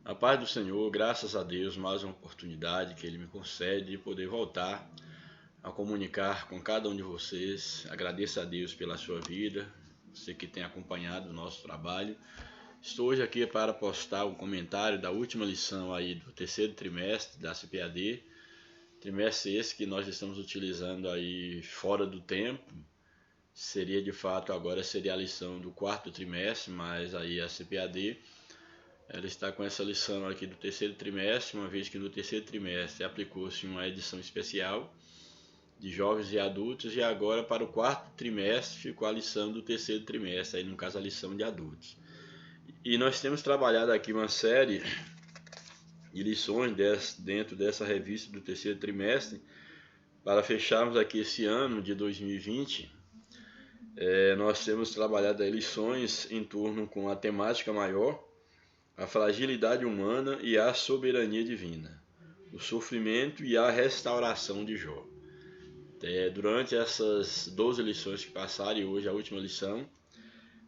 A paz do Senhor, graças a Deus, mais uma oportunidade que Ele me concede de poder voltar a comunicar com cada um de vocês. Agradeço a Deus pela sua vida, você que tem acompanhado o nosso trabalho. Estou hoje aqui para postar um comentário da última lição aí do terceiro trimestre da CPAD. Trimestre esse que nós estamos utilizando aí fora do tempo. Seria de fato agora seria a lição do quarto trimestre, mas aí a CPAD ela está com essa lição aqui do terceiro trimestre, uma vez que no terceiro trimestre aplicou-se uma edição especial de jovens e adultos, e agora para o quarto trimestre ficou a lição do terceiro trimestre, aí no caso a lição de adultos. E nós temos trabalhado aqui uma série de lições dentro dessa revista do terceiro trimestre, para fecharmos aqui esse ano de 2020. Nós temos trabalhado aí lições em torno com a temática maior, a fragilidade humana e a soberania divina, o sofrimento e a restauração de Jó. Durante essas 12 lições que passaram e hoje a última lição,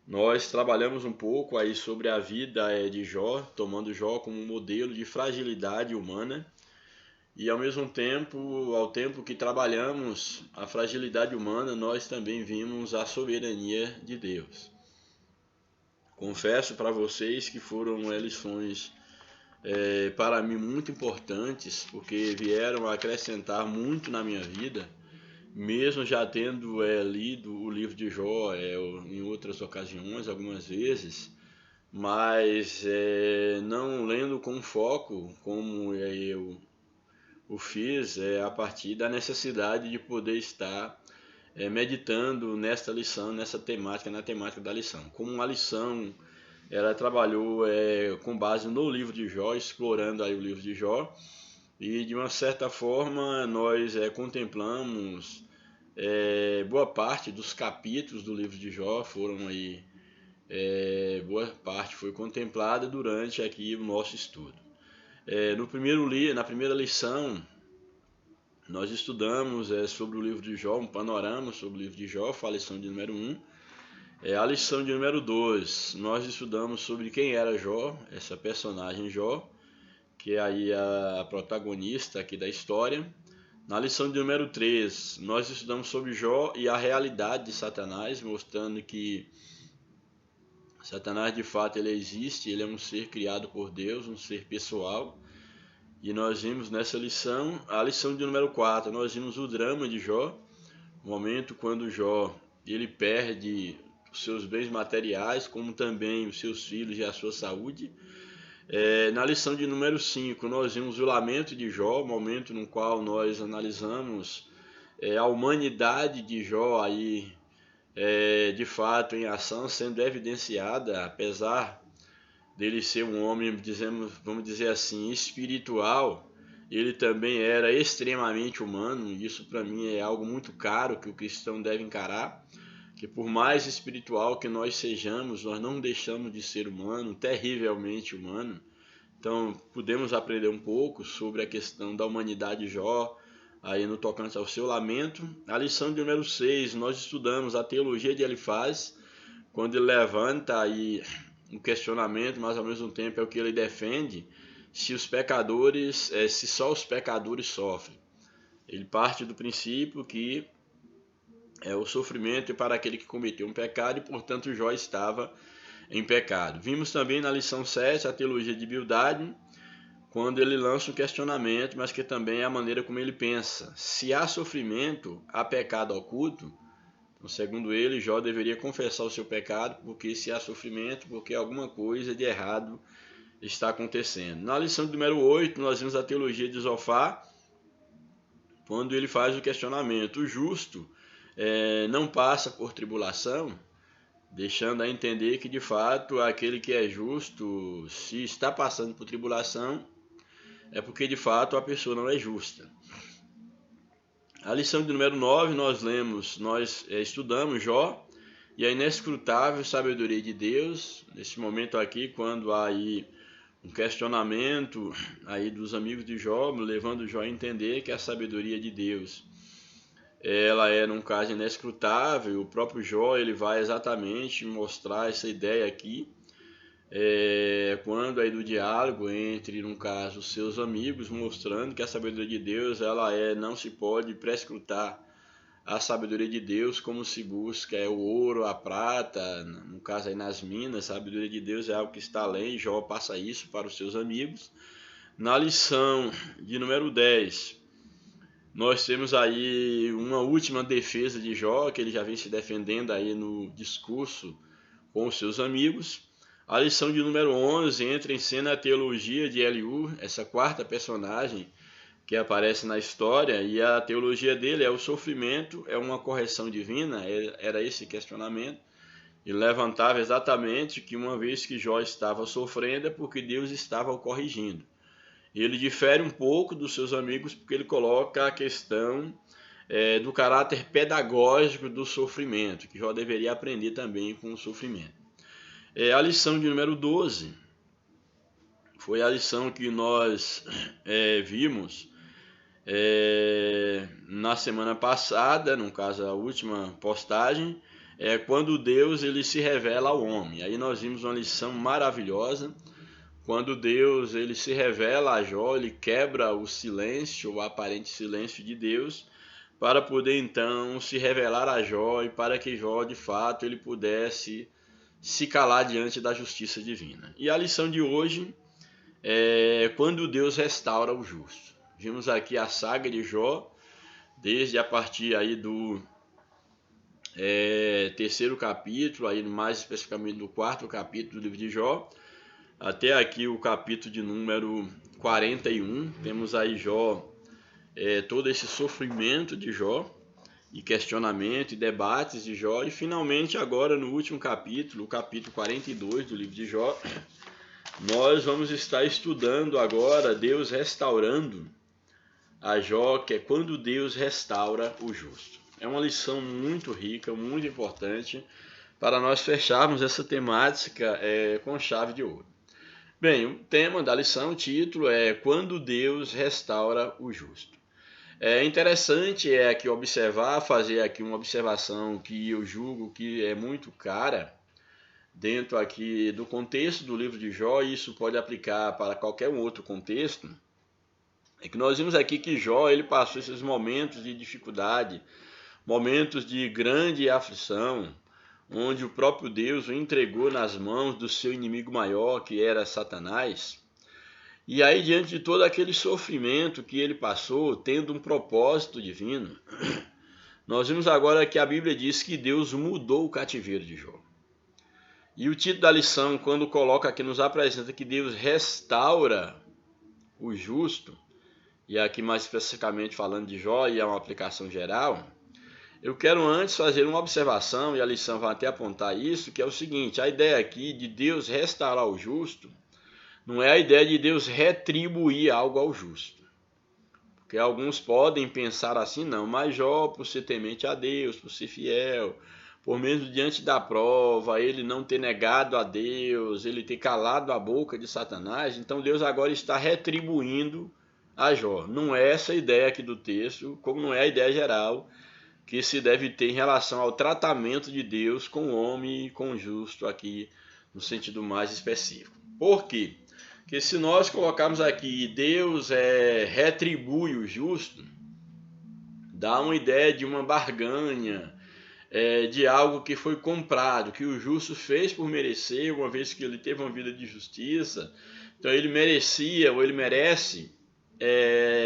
nós trabalhamos um pouco aí sobre a vida de Jó, tomando Jó como um modelo de fragilidade humana, e ao mesmo tempo, ao tempo que trabalhamos a fragilidade humana, nós também vimos a soberania de Deus. Confesso para vocês que foram lições para mim muito importantes, porque vieram a acrescentar muito na minha vida, mesmo já tendo lido o livro de Jó em outras ocasiões, algumas vezes, mas não lendo com foco como eu o fiz, a partir da necessidade de poder estar meditando nesta lição, nessa temática, na temática da lição. Como uma lição, ela trabalhou com base no livro de Jó, explorando aí o livro de Jó, e de uma certa forma nós contemplamos boa parte dos capítulos do livro de Jó, foram aí, boa parte foi contemplada durante aqui o nosso estudo. Na primeira lição, nós estudamos sobre o livro de Jó, um panorama sobre o livro de Jó, foi a lição de número 1. A lição de número 2, nós estudamos sobre quem era Jó, essa personagem Jó, que é aí a protagonista aqui da história. Na lição de número 3, nós estudamos sobre Jó e a realidade de Satanás, mostrando que Satanás de fato ele existe, ele é um ser criado por Deus, um ser pessoal. E nós vimos nessa lição, a lição de número 4, nós vimos o drama de Jó, o momento quando Jó ele perde os seus bens materiais, como também os seus filhos e a sua saúde. Na lição de número 5, nós vimos o lamento de Jó, o momento no qual nós analisamos a humanidade de Jó aí, de fato em ação, sendo evidenciada, apesar dele ser um homem, vamos dizer assim, espiritual, ele também era extremamente humano. Isso para mim é algo muito caro que o cristão deve encarar, que por mais espiritual que nós sejamos, nós não deixamos de ser humano, terrivelmente humano. Então podemos aprender um pouco sobre a questão da humanidade de Jó, aí no tocante ao seu lamento. A lição de número 6, nós estudamos a teologia de Elifaz, quando ele levanta aí um questionamento, mas ao mesmo tempo é o que ele defende, se só os pecadores sofrem. Ele parte do princípio que o sofrimento é para aquele que cometeu um pecado e, portanto, Jó estava em pecado. Vimos também na lição 7 a teologia de Bildade, quando ele lança um questionamento, mas que também é a maneira como ele pensa. Se há sofrimento, há pecado oculto. Então, segundo ele, Jó deveria confessar o seu pecado, porque se há sofrimento, porque alguma coisa de errado está acontecendo. Na lição de número 8, nós vimos a teologia de Zofar, quando ele faz o questionamento: o justo não passa por tribulação, deixando a entender que de fato aquele que é justo, se está passando por tribulação, é porque de fato a pessoa não é justa. A lição de número 9, nós estudamos Jó e a inescrutável sabedoria de Deus. Nesse momento aqui, quando há aí um questionamento aí dos amigos de Jó, levando Jó a entender que a sabedoria de Deus, ela é num caso inescrutável. O próprio Jó ele vai exatamente mostrar essa ideia aqui, quando aí do diálogo entre, no caso, seus amigos, mostrando que a sabedoria de Deus, não se pode prescrutar a sabedoria de Deus como se busca o ouro, a prata, no caso aí nas minas. A sabedoria de Deus é algo que está além. Jó passa isso para os seus amigos. Na lição de número 10, nós temos aí uma última defesa de Jó, que ele já vem se defendendo aí no discurso com os seus amigos. A lição de número 11 entra em cena a teologia de Eliú, essa quarta personagem que aparece na história, e a teologia dele é o sofrimento, é uma correção divina, era esse questionamento. Ele levantava exatamente que uma vez que Jó estava sofrendo é porque Deus estava o corrigindo. Ele difere um pouco dos seus amigos porque ele coloca a questão do caráter pedagógico do sofrimento, que Jó deveria aprender também com o sofrimento. A lição de número 12 foi a lição que nós vimos na semana passada, no caso a última postagem, quando Deus ele se revela ao homem. Aí nós vimos uma lição maravilhosa, quando Deus ele se revela a Jó, ele quebra o silêncio, o aparente silêncio de Deus, para poder então se revelar a Jó e para que Jó de fato ele pudesse se calar diante da justiça divina. E a lição de hoje é quando Deus restaura o justo. Vimos aqui a saga de Jó, desde a partir aí do terceiro capítulo, aí mais especificamente do quarto capítulo do livro de Jó, até aqui o capítulo de número 41. Temos aí Jó, todo esse sofrimento de Jó, e questionamento e debates de Jó, e finalmente agora no último capítulo, o capítulo 42 do livro de Jó, nós vamos estar estudando agora Deus restaurando a Jó, que é quando Deus restaura o justo. É uma lição muito rica, muito importante para nós fecharmos essa temática com chave de ouro. Bem, o tema da lição, o título é Quando Deus restaura o justo. É interessante aqui fazer aqui uma observação que eu julgo que é muito cara dentro aqui do contexto do livro de Jó, e isso pode aplicar para qualquer um outro contexto. É que nós vimos aqui que Jó ele passou esses momentos de dificuldade, momentos de grande aflição, onde o próprio Deus o entregou nas mãos do seu inimigo maior, que era Satanás. E aí, diante de todo aquele sofrimento que ele passou, tendo um propósito divino, nós vimos agora que a Bíblia diz que Deus mudou o cativeiro de Jó. E o título da lição, quando coloca aqui, nos apresenta que Deus restaura o justo, e aqui mais especificamente falando de Jó, e é uma aplicação geral, eu quero antes fazer uma observação, e a lição vai até apontar isso, que é o seguinte: a ideia aqui de Deus restaurar o justo não é a ideia de Deus retribuir algo ao justo. Porque alguns podem pensar assim, não, mas Jó, por ser temente a Deus, por ser fiel, por mesmo diante da prova, ele não ter negado a Deus, ele ter calado a boca de Satanás, então Deus agora está retribuindo a Jó. Não é essa a ideia aqui do texto, como não é a ideia geral que se deve ter em relação ao tratamento de Deus com o homem e com o justo aqui, no sentido mais específico. Por quê? Porque se nós colocarmos aqui Deus retribui o justo, dá uma ideia de uma barganha, de algo que foi comprado, que o justo fez por merecer, uma vez que ele teve uma vida de justiça, então ele merecia ou ele merece,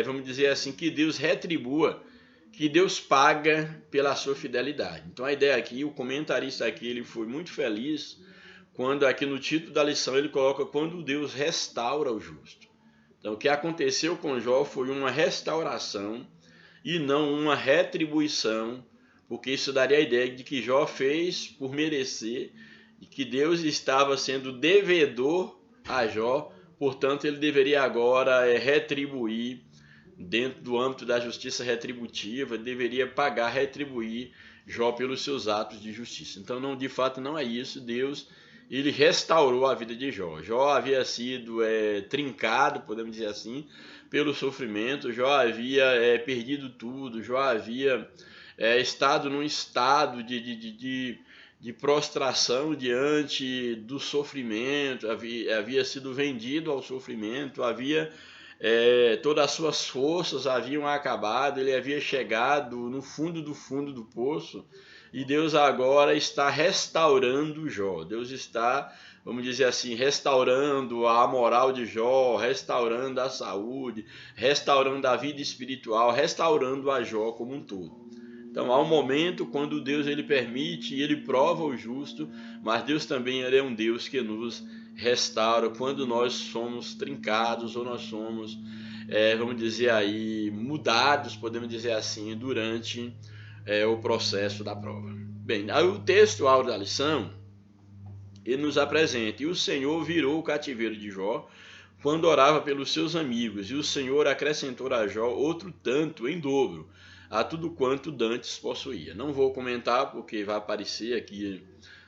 vamos dizer assim, que Deus retribua, que Deus paga pela sua fidelidade. Então a ideia aqui, o comentarista aqui, ele foi muito feliz quando aqui no título da lição ele coloca quando Deus restaura o justo. Então o que aconteceu com Jó foi uma restauração e não uma retribuição, porque isso daria a ideia de que Jó fez por merecer e que Deus estava sendo devedor a Jó, portanto ele deveria agora retribuir dentro do âmbito da justiça retributiva, deveria pagar, retribuir Jó pelos seus atos de justiça. Então não, de fato não é isso. Deus ele restaurou a vida de Jó. Jó havia sido trincado, podemos dizer assim, pelo sofrimento. Jó havia perdido tudo. Jó havia estado num estado de de prostração diante do sofrimento, havia sido vendido ao sofrimento, todas as suas forças haviam acabado, ele havia chegado no fundo do poço, e Deus agora está restaurando Jó. Deus está, vamos dizer assim, restaurando a moral de Jó, restaurando a saúde, restaurando a vida espiritual, restaurando a Jó como um todo. Então há um momento quando Deus ele permite e ele prova o justo, mas Deus também ele é um Deus que nos restaura quando nós somos trincados ou nós somos, vamos dizer aí, mudados, podemos dizer assim, durante o processo da prova. Bem, aí o texto áureo da lição, ele nos apresenta: e o Senhor virou o cativeiro de Jó quando orava pelos seus amigos, e o Senhor acrescentou a Jó outro tanto em dobro a tudo quanto dantes possuía. Não vou comentar porque vai aparecer aqui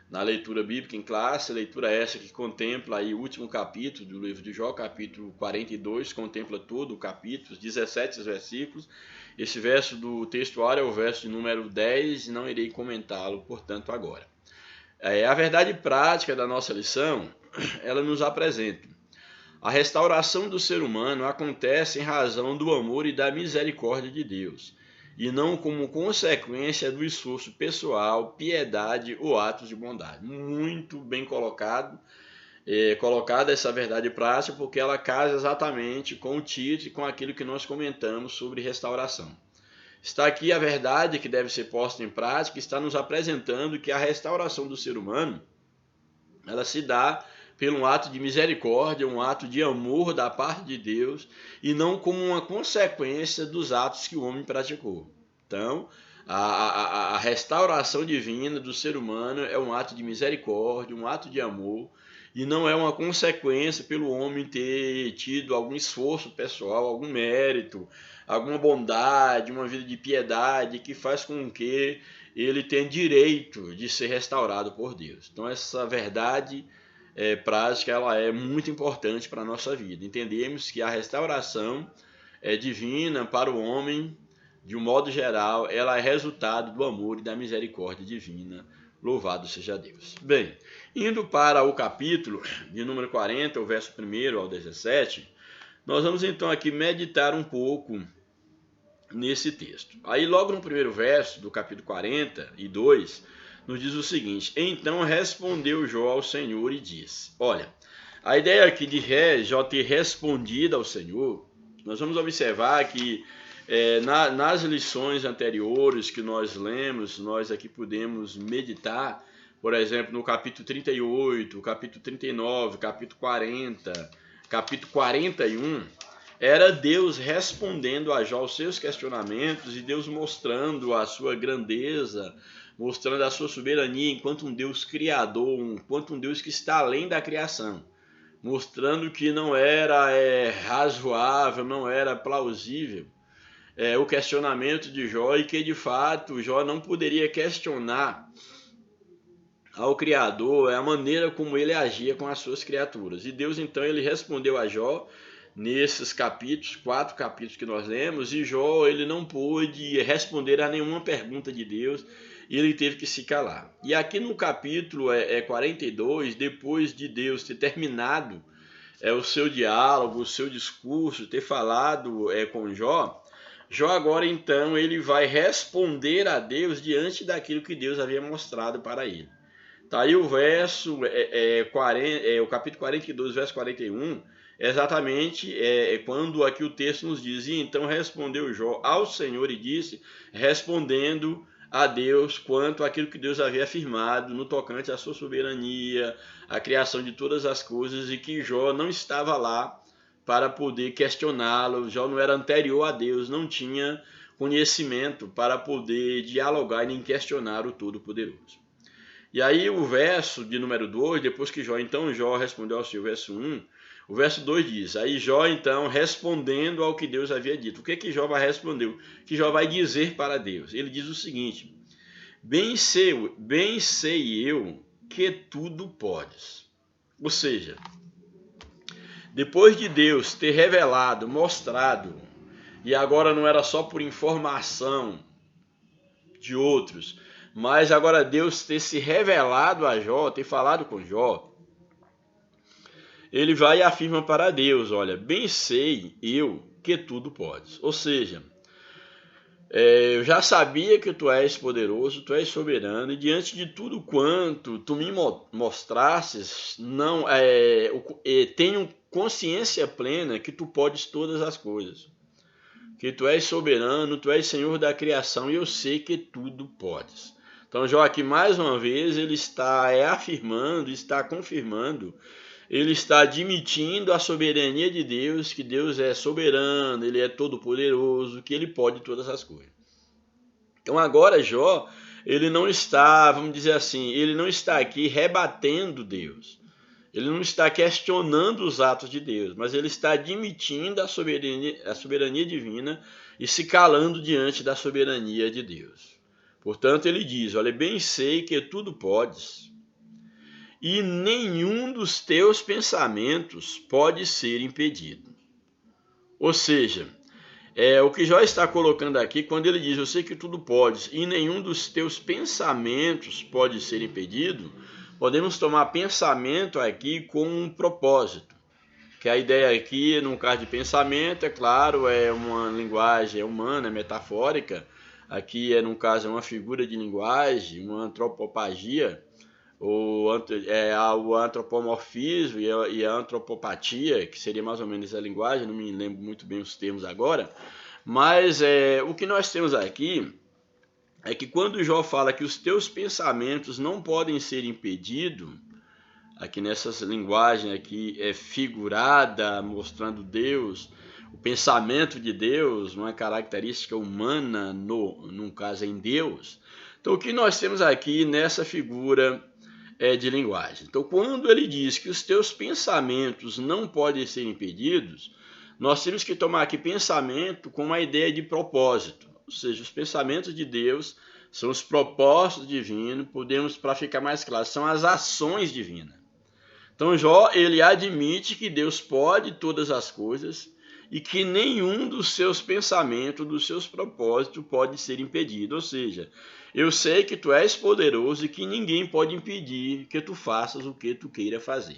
na leitura bíblica em classe, leitura essa que contempla aí o último capítulo do livro de Jó, capítulo 42, contempla todo o capítulo, 17 versículos. Esse verso do textuário é o verso de número 10 e não irei comentá-lo, portanto, agora. A verdade prática da nossa lição, ela nos apresenta: a restauração do ser humano acontece em razão do amor e da misericórdia de Deus, e não como consequência do esforço pessoal, piedade ou atos de bondade. Muito bem colocada essa verdade prática, porque ela casa exatamente com o título e com aquilo que nós comentamos sobre restauração. Está aqui a verdade que deve ser posta em prática, está nos apresentando que a restauração do ser humano, ela se dá pelo um ato de misericórdia, um ato de amor da parte de Deus, e não como uma consequência dos atos que o homem praticou. Então, a restauração divina do ser humano é um ato de misericórdia, um ato de amor, e não é uma consequência pelo homem ter tido algum esforço pessoal, algum mérito, alguma bondade, uma vida de piedade que faz com que ele tenha direito de ser restaurado por Deus. Então essa verdade prática ela é muito importante para a nossa vida. Entendemos que a restauração divina para o homem, de um modo geral, ela é resultado do amor e da misericórdia divina. Louvado seja Deus. Bem, indo para o capítulo de número 40, o verso 1 ao 17, nós vamos então aqui meditar um pouco nesse texto. Aí logo no primeiro verso do capítulo 42, nos diz o seguinte: então respondeu Jó ao Senhor e disse. Olha, a ideia aqui de Jó ter respondido ao Senhor, nós vamos observar que nas lições anteriores que nós lemos, nós aqui podemos meditar, por exemplo, no capítulo 38, capítulo 39, capítulo 40, capítulo 41, era Deus respondendo a Jó os seus questionamentos e Deus mostrando a sua grandeza, mostrando a sua soberania enquanto um Deus criador, enquanto um Deus que está além da criação, mostrando que não era razoável, não era plausível o questionamento de Jó e que de fato Jó não poderia questionar ao Criador a maneira como ele agia com as suas criaturas. E Deus então ele respondeu a Jó nesses capítulos, 4 capítulos que nós lemos, e Jó ele não pôde responder a nenhuma pergunta de Deus e ele teve que se calar. E aqui no capítulo 42, depois de Deus ter terminado o seu diálogo, o seu discurso, ter falado com Jó, Jó agora então ele vai responder a Deus diante daquilo que Deus havia mostrado para ele. Tá aí o verso, o capítulo 42, verso 41, exatamente quando aqui o texto nos diz: e então respondeu Jó ao Senhor e disse, respondendo a Deus quanto àquilo que Deus havia afirmado no tocante à sua soberania, a criação de todas as coisas, e que Jó não estava lá para poder questioná-lo. Jó não era anterior a Deus, não tinha conhecimento para poder dialogar e nem questionar o Todo-Poderoso. E aí o verso de número 2, depois que Jó respondeu ao Senhor, verso 1, o verso 2 diz: aí Jó então respondendo ao que Deus havia dito. O que Jó vai responder? O que Jó vai dizer para Deus? Ele diz o seguinte: bem sei eu que tudo podes. Ou seja, depois de Deus ter revelado, mostrado, e agora não era só por informação de outros, mas agora Deus ter se revelado a Jó, ter falado com Jó, ele vai e afirma para Deus, olha, bem sei eu que tudo podes. Ou seja, eu já sabia que tu és poderoso, tu és soberano, e diante de tudo quanto tu me mostrastes, não tenho consciência plena que tu podes todas as coisas. Que tu és soberano, tu és Senhor da criação, e eu sei que tudo podes. Então, Jó aqui mais uma vez, ele está afirmando, está confirmando, ele está admitindo a soberania de Deus, que Deus é soberano, ele é todo poderoso, que ele pode todas as coisas. Então agora Jó, ele não está, vamos dizer assim, ele não está aqui rebatendo Deus. Ele não está questionando os atos de Deus, mas ele está admitindo a soberania divina e se calando diante da soberania de Deus. Portanto, ele diz, olha, bem sei que tudo podes, e nenhum dos teus pensamentos pode ser impedido. Ou seja, o que Jó está colocando aqui, quando ele diz, eu sei que tudo podes, e nenhum dos teus pensamentos pode ser impedido, podemos tomar pensamento aqui com um propósito. Que a ideia aqui, no caso de pensamento, é claro, é uma linguagem humana, metafórica. Aqui, no caso, é uma figura de linguagem, uma antropopagia, o antropomorfismo e a antropopatia, que seria mais ou menos a linguagem, não me lembro muito bem os termos agora, mas o que nós temos aqui é que quando Jó fala que os teus pensamentos não podem ser impedidos, aqui nessa linguagem aqui é figurada, mostrando Deus, o pensamento de Deus, uma característica humana, num caso em Deus. Então o que nós temos aqui nessa figura de linguagem. Então, quando ele diz que os teus pensamentos não podem ser impedidos, nós temos que tomar aqui pensamento com uma ideia de propósito. Ou seja, os pensamentos de Deus são os propósitos divinos, podemos, para ficar mais claro, são as ações divinas. Então, Jó, ele admite que Deus pode todas as coisas e que nenhum dos seus pensamentos, dos seus propósitos pode ser impedido. Ou seja, eu sei que tu és poderoso e que ninguém pode impedir que tu faças o que tu queira fazer.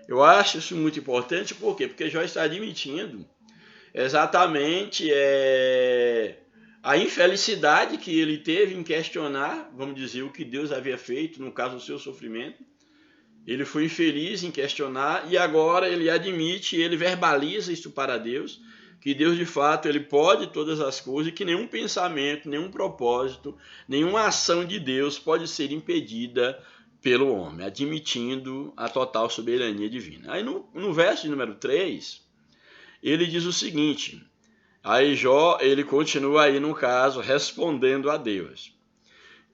Eu acho isso muito importante, por quê? Porque Jó está admitindo exatamente a infelicidade que ele teve em questionar, vamos dizer, o que Deus havia feito, no caso, o seu sofrimento. Ele foi infeliz em questionar e agora ele admite, ele verbaliza isso para Deus, que Deus de fato ele pode todas as coisas e que nenhum pensamento, nenhum propósito, nenhuma ação de Deus pode ser impedida pelo homem, admitindo a total soberania divina. Aí no verso de número 3, ele diz o seguinte, aí Jó, ele continua aí no caso, respondendo a Deus.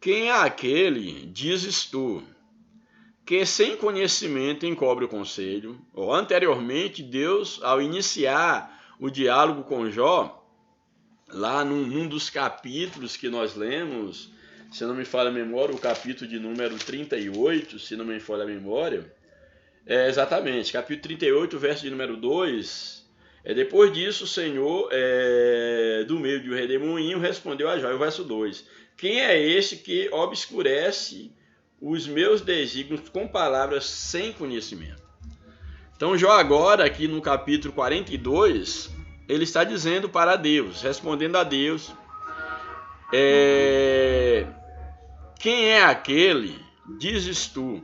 Quem é aquele, dizes tu, que sem conhecimento encobre o conselho? Ou, anteriormente, Deus, ao iniciar o diálogo com Jó, lá num dos capítulos que nós lemos, se não me falha a memória, o capítulo de número 38, se não me falha a memória, exatamente, capítulo 38, verso de número 2, depois disso o Senhor, do meio de um redemoinho, respondeu a Jó, o verso 2, quem é este que obscurece os meus desígnios com palavras sem conhecimento? Então Jó agora, aqui no capítulo 42, ele está dizendo para Deus, respondendo a Deus, quem é aquele, dizes tu,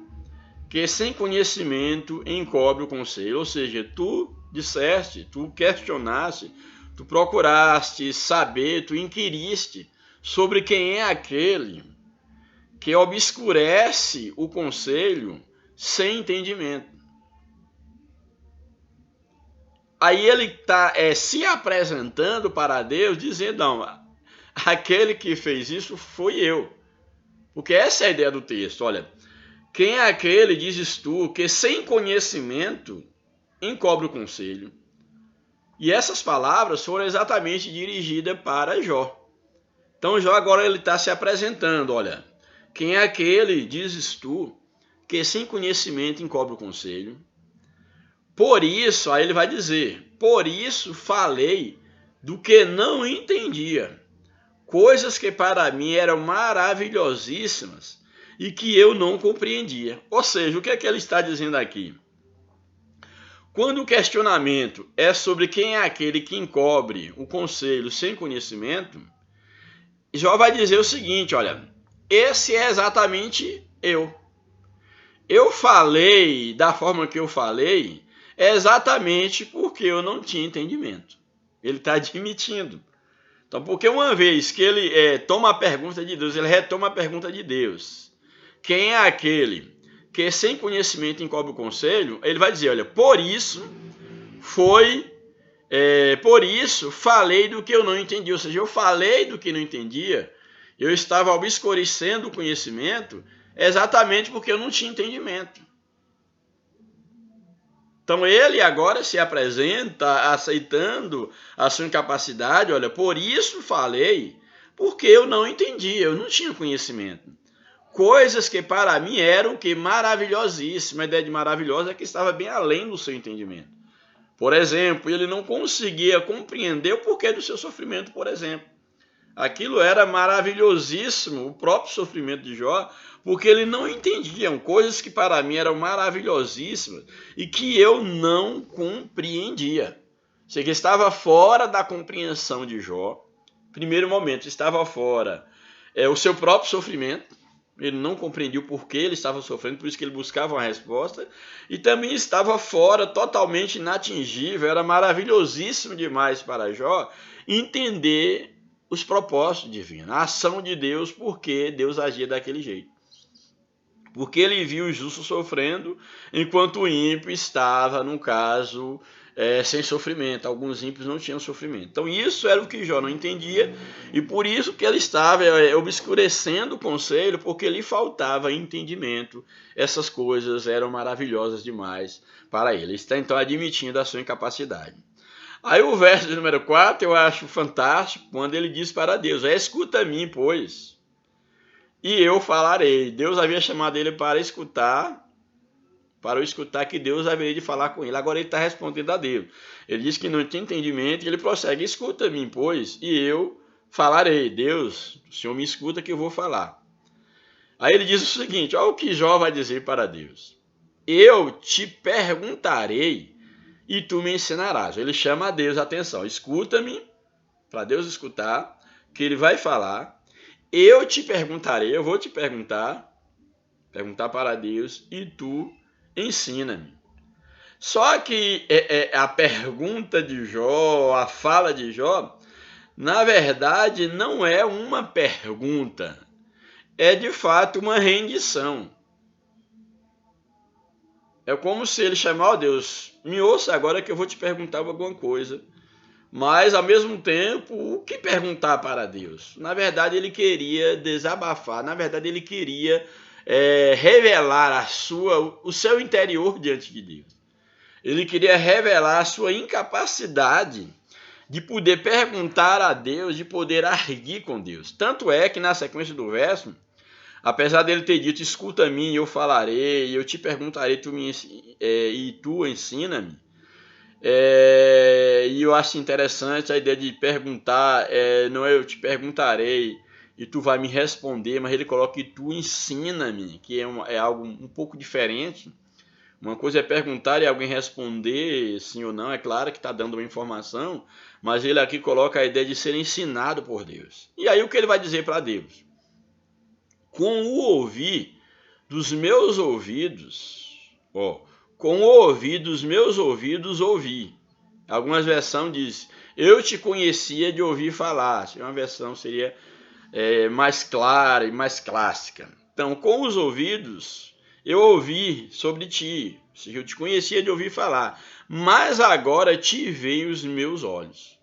que sem conhecimento encobre o conselho? Ou seja, tu disseste, tu questionaste, tu procuraste saber, tu inquiriste sobre quem é aquele que obscurece o conselho sem entendimento. Aí ele está se apresentando para Deus, dizendo, não, aquele que fez isso foi eu. Porque essa é a ideia do texto, olha, quem é aquele, dizes tu, que sem conhecimento encobre o conselho? E essas palavras foram exatamente dirigidas para Jó. Então Jó agora ele está se apresentando, olha, quem é aquele, dizes tu, que sem conhecimento encobre o conselho? Por isso, aí ele vai dizer, por isso falei do que não entendia, coisas que para mim eram maravilhosíssimas e que eu não compreendia. Ou seja, o que é que ele está dizendo aqui? Quando o questionamento é sobre quem é aquele que encobre o conselho sem conhecimento, Jó vai dizer o seguinte, olha, esse é exatamente eu. Eu falei da forma que eu falei exatamente porque eu não tinha entendimento. Ele está admitindo. Então, porque uma vez que ele toma a pergunta de Deus, ele retoma a pergunta de Deus. Quem é aquele que sem conhecimento encobre o conselho? Ele vai dizer, olha, por isso falei do que eu não entendi. Ou seja, eu falei do que não entendia, eu estava obscurecendo o conhecimento exatamente porque eu não tinha entendimento. Então ele agora se apresenta aceitando a sua incapacidade, olha, por isso falei, porque eu não entendia, eu não tinha conhecimento. Coisas que para mim eram maravilhosíssimas, a ideia de maravilhosa é que estava bem além do seu entendimento. Por exemplo, ele não conseguia compreender o porquê do seu sofrimento, por exemplo. Aquilo era maravilhosíssimo, o próprio sofrimento de Jó, porque ele não entendia coisas que para mim eram maravilhosíssimas e que eu não compreendia. Ou seja, que estava fora da compreensão de Jó. Primeiro momento, estava fora o seu próprio sofrimento. Ele não compreendia o porquê ele estava sofrendo, por isso que ele buscava uma resposta. E também estava fora, totalmente inatingível, era maravilhosíssimo demais para Jó entender os propósitos divinos, a ação de Deus, porque Deus agia daquele jeito. Porque ele viu o justo sofrendo, enquanto o ímpio estava, no caso, sem sofrimento. Alguns ímpios não tinham sofrimento. Então isso era o que Jó não entendia, e por isso que ele estava obscurecendo o conselho, porque lhe faltava entendimento. Essas coisas eram maravilhosas demais para ele. Ele está então admitindo a sua incapacidade. Aí o verso de número 4 eu acho fantástico, quando ele diz para Deus, escuta a mim, pois, e eu falarei. Deus havia chamado ele para o escutar que Deus haveria de falar com ele. Agora ele está respondendo a Deus. Ele diz que não tinha entendimento e ele prossegue, escuta a mim, pois, e eu falarei. Deus, o Senhor me escuta que eu vou falar. Aí ele diz o seguinte, olha o que Jó vai dizer para Deus. Eu te perguntarei e tu me ensinarás. Ele chama a Deus a atenção. Escuta-me, para Deus escutar, que ele vai falar. Eu te perguntarei, eu vou te perguntar para Deus, e tu ensina-me. Só que a pergunta de Jó, a fala de Jó, na verdade não é uma pergunta, é de fato uma rendição. É como se ele chamasse, Deus, me ouça agora que eu vou te perguntar alguma coisa. Mas, ao mesmo tempo, o que perguntar para Deus? Na verdade, ele queria desabafar. Na verdade, ele queria revelar o seu interior diante de Deus. Ele queria revelar a sua incapacidade de poder perguntar a Deus, de poder arguir com Deus. Tanto é que, na sequência do verso, apesar dele ter dito, escuta a mim, eu falarei, eu te perguntarei, e tu ensina-me. E eu acho interessante a ideia de perguntar, não é eu te perguntarei e tu vai me responder, mas ele coloca que tu ensina-me, que é algo um pouco diferente. Uma coisa é perguntar e alguém responder sim ou não, é claro que está dando uma informação, mas ele aqui coloca a ideia de ser ensinado por Deus. E aí o que ele vai dizer para Deus? Com o ouvir dos meus ouvidos, com o ouvir dos meus ouvidos ouvi. Algumas versões diz, eu te conhecia de ouvir falar. Uma versão seria mais clara e mais clássica. Então, com os ouvidos, eu ouvi sobre ti. Ou seja, eu te conhecia de ouvir falar. Mas agora te veem os meus olhos.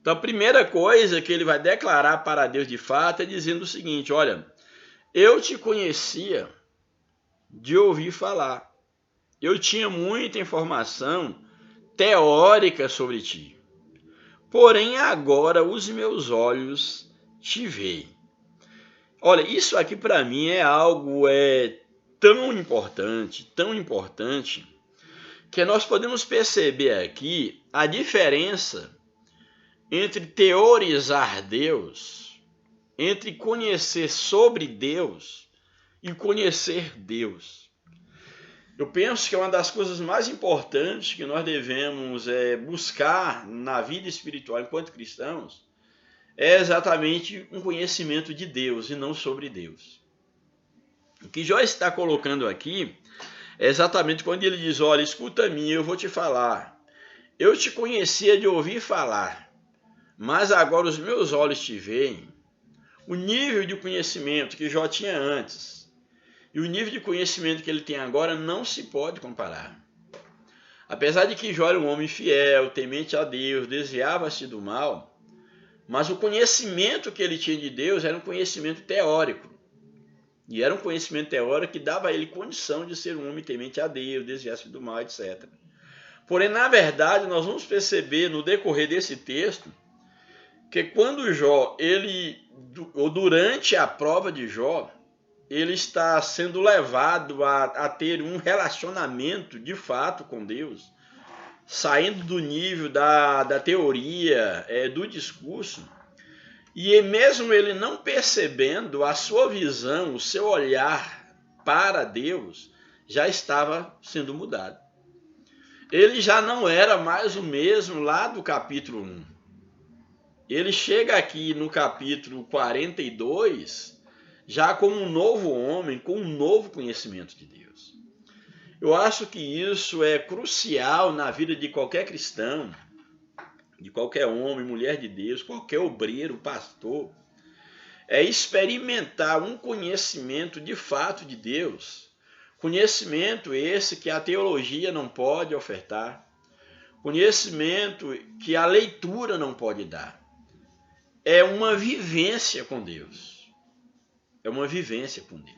Então, a primeira coisa que ele vai declarar para Deus de fato é dizendo o seguinte, olha, eu te conhecia de ouvir falar. Eu tinha muita informação teórica sobre ti. Porém, agora os meus olhos te veem. Olha, isso aqui para mim é algo tão importante, que nós podemos perceber aqui a diferença entre teorizar Deus entre conhecer sobre Deus e conhecer Deus. Eu penso que é uma das coisas mais importantes que nós devemos buscar na vida espiritual enquanto cristãos é exatamente um conhecimento de Deus e não sobre Deus. O que Jó está colocando aqui é exatamente quando ele diz, olha, escuta a mim, eu vou te falar. Eu te conhecia de ouvir falar, mas agora os meus olhos te veem. O nível de conhecimento que Jó tinha antes e o nível de conhecimento que ele tem agora não se pode comparar. Apesar de que Jó era um homem fiel, temente a Deus, desviava-se do mal, mas o conhecimento que ele tinha de Deus era um conhecimento teórico. E era um conhecimento teórico que dava a ele condição de ser um homem temente a Deus, desviar-se do mal, etc. Porém, na verdade, nós vamos perceber no decorrer desse texto que quando Jó, ou durante a prova de Jó, ele está sendo levado a ter um relacionamento de fato com Deus, saindo do nível da teoria, do discurso, e mesmo ele não percebendo, a sua visão, o seu olhar para Deus já estava sendo mudado. Ele já não era mais o mesmo lá do capítulo 1. Ele chega aqui no capítulo 42 já como um novo homem, com um novo conhecimento de Deus. Eu acho que isso é crucial na vida de qualquer cristão, de qualquer homem, mulher de Deus, qualquer obreiro, pastor, é experimentar um conhecimento de fato de Deus. Conhecimento esse que a teologia não pode ofertar. Conhecimento que a leitura não pode dar. É uma vivência com Deus. É uma vivência com Deus.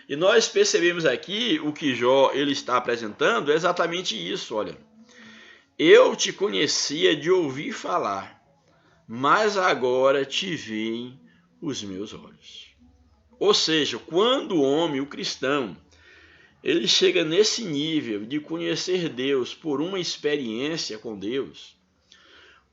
E nós percebemos aqui o que Jó ele está apresentando é exatamente isso, olha. Eu te conhecia de ouvir falar, mas agora te veem os meus olhos. Ou seja, quando o homem, o cristão, ele chega nesse nível de conhecer Deus por uma experiência com Deus,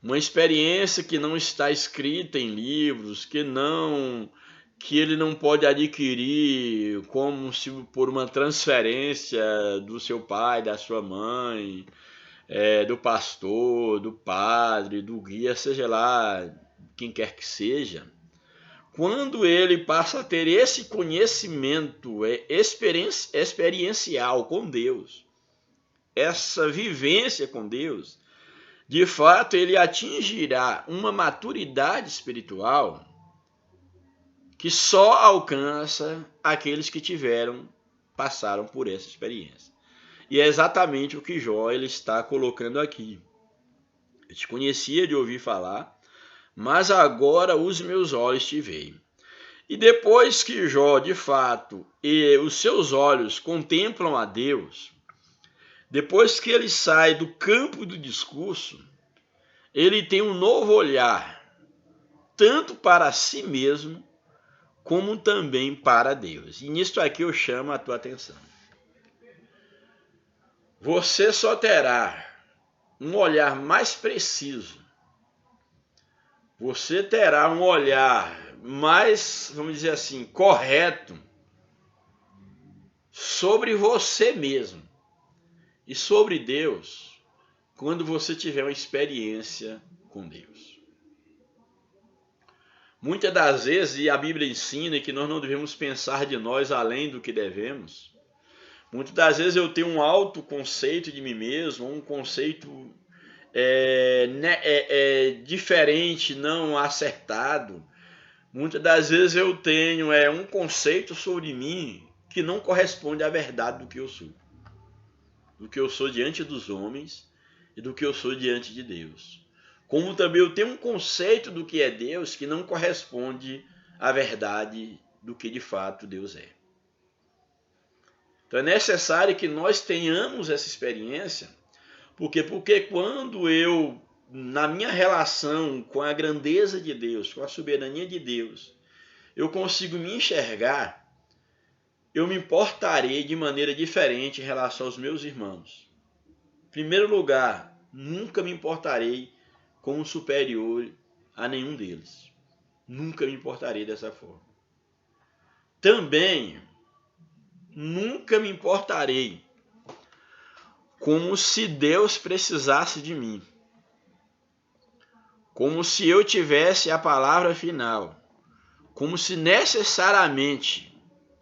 uma experiência que não está escrita em livros, que ele não pode adquirir como se por uma transferência do seu pai, da sua mãe, do pastor, do padre, do guia, seja lá quem quer que seja. Quando ele passa a ter esse conhecimento experiencial com Deus, essa vivência com Deus, de fato ele atingirá uma maturidade espiritual que só alcança aqueles que passaram por essa experiência. E é exatamente o que Jó ele está colocando aqui. Eu te conhecia de ouvir falar, mas agora os meus olhos te veem. E depois que Jó, de fato, os seus olhos contemplam a Deus, depois que ele sai do campo do discurso, ele tem um novo olhar, tanto para si mesmo, como também para Deus. E nisso aqui eu chamo a tua atenção. Você só terá um olhar mais preciso, você terá um olhar mais, vamos dizer assim, correto sobre você mesmo e sobre Deus quando você tiver uma experiência com Deus. Muitas das vezes, e a Bíblia ensina que nós não devemos pensar de nós além do que devemos, muitas das vezes eu tenho um alto conceito de mim mesmo, um conceito diferente, não acertado. Muitas das vezes eu tenho um conceito sobre mim que não corresponde à verdade do que eu sou diante dos homens e do que eu sou diante de Deus. Como também eu tenho um conceito do que é Deus que não corresponde à verdade do que de fato Deus é. Então é necessário que nós tenhamos essa experiência, porque quando eu, na minha relação com a grandeza de Deus, com a soberania de Deus, eu consigo me enxergar, eu me importarei de maneira diferente em relação aos meus irmãos. Em primeiro lugar, nunca me importarei como superior a nenhum deles. nunca me importarei dessa forma. Também nunca me importarei como se Deus precisasse de mim, como se eu tivesse a palavra final, como se necessariamente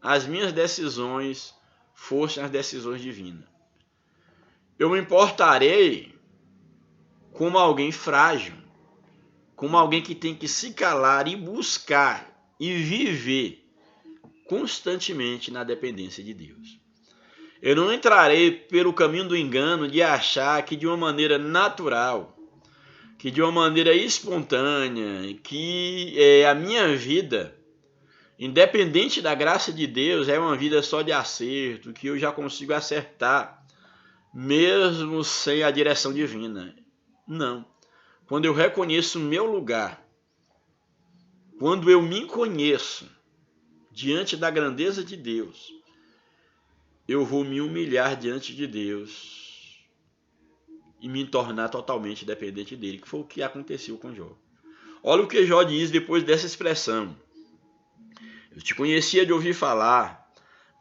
as minhas decisões fossem as decisões divinas. Eu me importarei como alguém frágil, como alguém que tem que se calar e buscar e viver constantemente na dependência de Deus. Eu não entrarei pelo caminho do engano de achar que de uma maneira natural, que de uma maneira espontânea, que a minha vida, independente da graça de Deus, é uma vida só de acerto, que eu já consigo acertar, mesmo sem a direção divina. Não. Quando eu reconheço o meu lugar, quando eu me conheço diante da grandeza de Deus, eu vou me humilhar diante de Deus e me tornar totalmente dependente dele, que foi o que aconteceu com Jó. Olha o que Jó diz depois dessa expressão. Eu te conhecia de ouvir falar,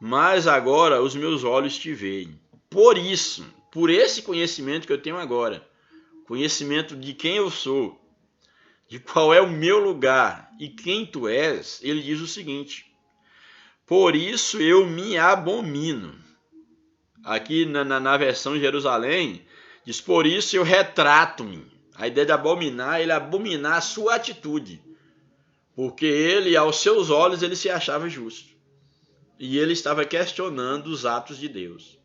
mas agora os meus olhos te veem. Por isso, por esse conhecimento que eu tenho agora, conhecimento de quem eu sou, de qual é o meu lugar e quem tu és, ele diz o seguinte: por isso eu me abomino. Aqui na versão Jerusalém, diz, por isso eu retrato-me. A ideia de abominar, ele abominar a sua atitude. Porque ele, aos seus olhos, ele se achava justo. E ele estava questionando os atos de Deus.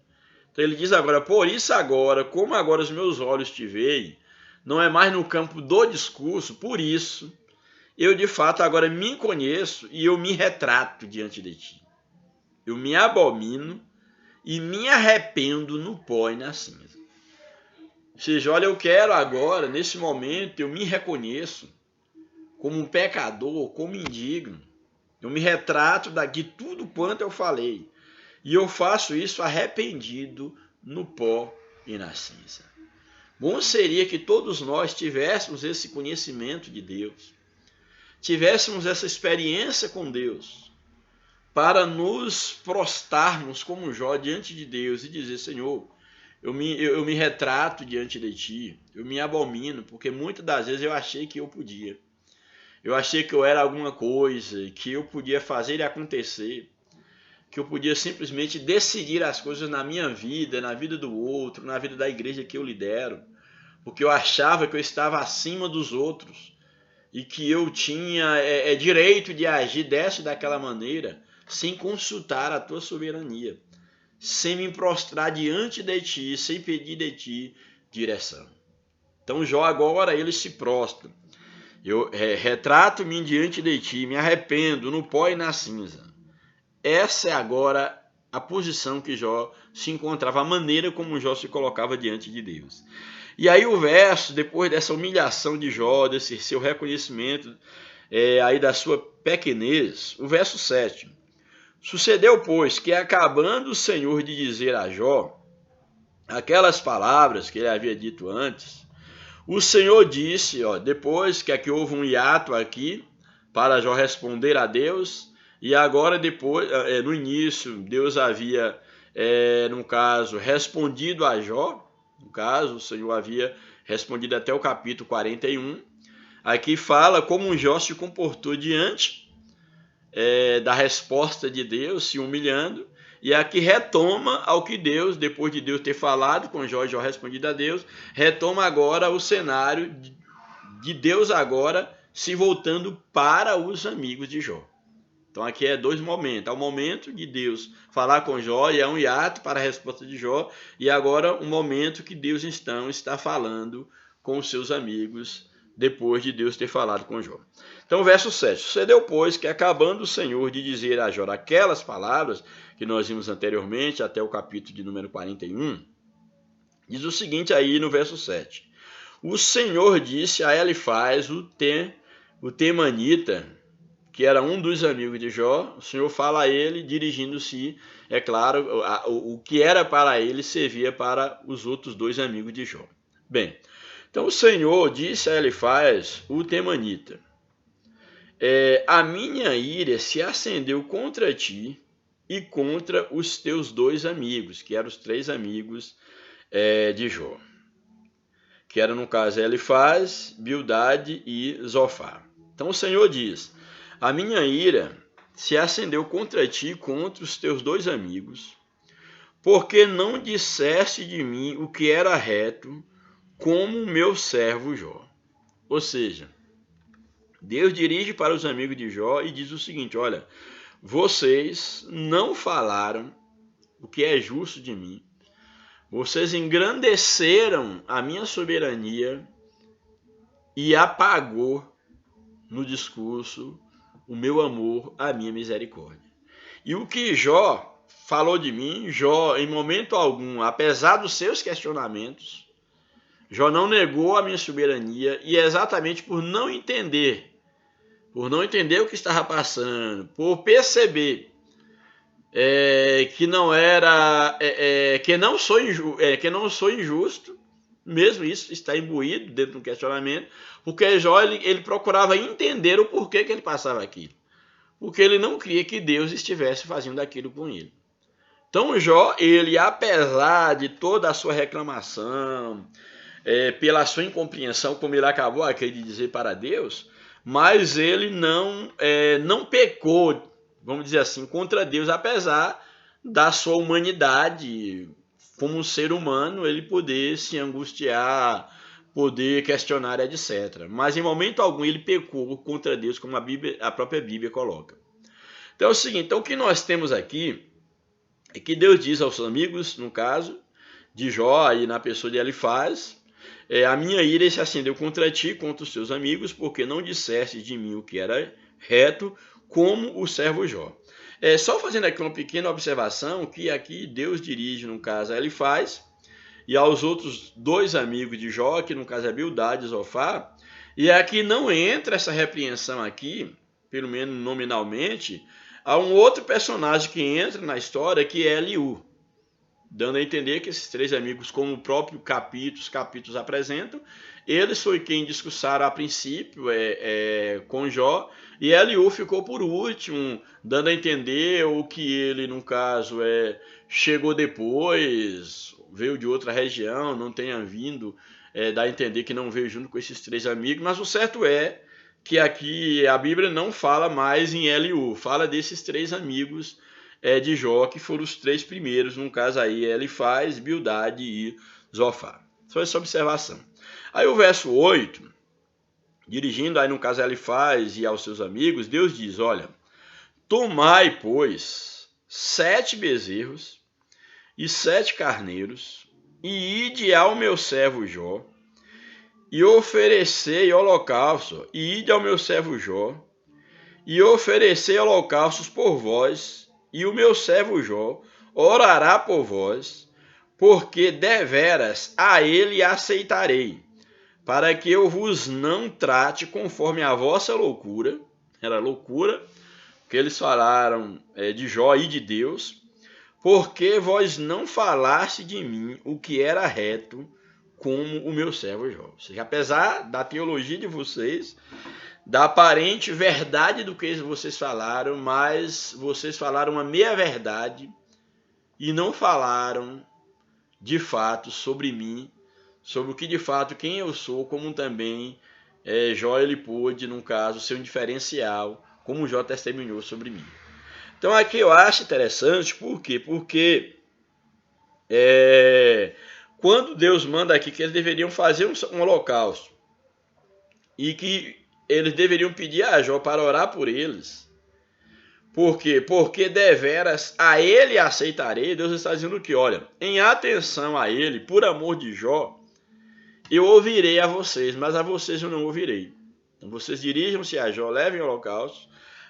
Então ele diz agora, por isso agora, como agora os meus olhos te veem, não é mais no campo do discurso, por isso eu de fato agora me conheço e eu me retrato diante de ti. Eu me abomino e me arrependo no pó e na cinza. Ou seja, olha, eu quero agora, nesse momento, eu me reconheço como um pecador, como indigno. Eu me retrato de tudo quanto eu falei. E eu faço isso arrependido no pó e na cinza. Bom seria que todos nós tivéssemos esse conhecimento de Deus, tivéssemos essa experiência com Deus, para nos prostrarmos como Jó diante de Deus e dizer, Senhor, eu me retrato diante de ti, eu me abomino, porque muitas das vezes eu achei que eu podia. Eu achei que eu era alguma coisa, que eu podia fazer e acontecer, que eu podia simplesmente decidir as coisas na minha vida, na vida do outro, na vida da igreja que eu lidero, porque eu achava que eu estava acima dos outros e que eu tinha direito de agir dessa e daquela maneira, sem consultar a tua soberania, sem me prostrar diante de ti, sem pedir de ti direção. Então Jó agora ele se prostra. Eu retrato-me diante de ti, me arrependo no pó e na cinza. Essa é agora a posição que Jó se encontrava, a maneira como Jó se colocava diante de Deus. E aí o verso, depois dessa humilhação de Jó, desse seu reconhecimento aí da sua pequenez, o verso 7. Sucedeu, pois, que acabando o Senhor de dizer a Jó aquelas palavras que ele havia dito antes, o Senhor disse, depois que aqui houve um hiato aqui, para Jó responder a Deus, e agora depois, no início, Deus havia, no caso, respondido a Jó, no caso, o Senhor havia respondido até o capítulo 41, aqui fala como Jó se comportou diante da resposta de Deus, se humilhando, e aqui retoma ao que Deus, depois de Deus ter falado com Jó, Jó respondido a Deus, retoma agora o cenário de Deus agora se voltando para os amigos de Jó. Então aqui é dois momentos. Há o momento de Deus falar com Jó e é um hiato para a resposta de Jó, e agora um momento que Deus então está falando com os seus amigos depois de Deus ter falado com Jó. Então, verso 7. Sucedeu, pois, que acabando o Senhor de dizer a Jó aquelas palavras que nós vimos anteriormente, até o capítulo de número 41, diz o seguinte aí no verso 7. O Senhor disse a Elifaz, o temanita, que era um dos amigos de Jó, o Senhor fala a ele, dirigindo-se, é claro, o que era para ele servia para os outros dois amigos de Jó. Bem, então o Senhor disse a Elifaz, o temanita, a minha ira se acendeu contra ti e contra os teus 2 amigos, que eram os 3 amigos de Jó, que eram, no caso, Elifaz, Bildade e Zofar. Então o Senhor diz: a minha ira se acendeu contra ti e contra os teus 2 amigos, porque não disseste de mim o que era reto, como o meu servo Jó. Ou seja, Deus dirige para os amigos de Jó e diz o seguinte: olha, vocês não falaram o que é justo de mim, vocês engrandeceram a minha soberania e apagou no discurso o meu amor, a minha misericórdia. E o que Jó falou de mim, Jó, em momento algum, apesar dos seus questionamentos, Jó não negou a minha soberania, e é exatamente por não entender o que estava passando, por perceber que não era, que não sou injusto, mesmo isso está imbuído dentro do questionamento, porque Jó ele procurava entender o porquê que ele passava aquilo, porque ele não cria que Deus estivesse fazendo aquilo com ele. Então Jó, ele, apesar de toda a sua reclamação, pela sua incompreensão, como ele acabou aqui de dizer para Deus, mas ele não pecou, vamos dizer assim, contra Deus, apesar da sua humanidade, como um ser humano, ele poder se angustiar, poder questionar, etc. Mas em momento algum ele pecou contra Deus, como a própria Bíblia coloca. Então é o seguinte, então o que nós temos aqui é que Deus diz aos amigos, no caso de Jó, e na pessoa de Elifaz, a minha ira se acendeu contra ti, contra os teus amigos, porque não disseste de mim o que era reto, como o servo Jó. Só fazendo aqui uma pequena observação, que aqui Deus dirige, no caso, a Elifaz, e aos outros 2 amigos de Jó, que no caso é Bildade e Zofar, e aqui não entra essa repreensão aqui, pelo menos nominalmente, a um outro personagem que entra na história, que é Eliú, dando a entender que esses 3 amigos, como o próprio capítulos apresentam, eles foi quem discursaram a princípio com Jó, e Eliú ficou por último, dando a entender o que ele, no caso, chegou depois, veio de outra região, não tenha vindo, dá a entender que não veio junto com esses 3 amigos, mas o certo é que aqui a Bíblia não fala mais em Eliú, fala desses 3 amigos de Jó, que foram os 3 primeiros, no caso aí Elifaz, Bildade e Zofar. Só essa observação. Aí o verso 8, dirigindo aí no caso Elifaz e aos seus amigos, Deus diz: olha, tomai, pois, 7 bezerros e 7 carneiros, e ide ao meu servo Jó, e oferecei holocausto, e ide ao meu servo Jó, e oferecei holocaustos por vós, e o meu servo Jó orará por vós, porque deveras a ele aceitarei, para que eu vos não trate conforme a vossa loucura. Era loucura que eles falaram de Jó e de Deus, porque vós não falaste de mim o que era reto, como o meu servo Jó. Ou seja, apesar da teologia de vocês, da aparente verdade do que vocês falaram, mas vocês falaram uma meia-verdade e não falaram de fato sobre mim, sobre o que de fato quem eu sou, como também Jó ele pôde, no caso, ser um diferencial, como Jó testemunhou sobre mim. Então aqui eu acho interessante, por quê? Porque quando Deus manda aqui que eles deveriam fazer um holocausto e que eles deveriam pedir a Jó para orar por eles. Por quê? Porque deveras a ele aceitarei. Deus está dizendo que, olha, em atenção a ele, por amor de Jó, eu ouvirei a vocês, mas a vocês eu não ouvirei. Então vocês dirijam-se a Jó, levem o holocausto,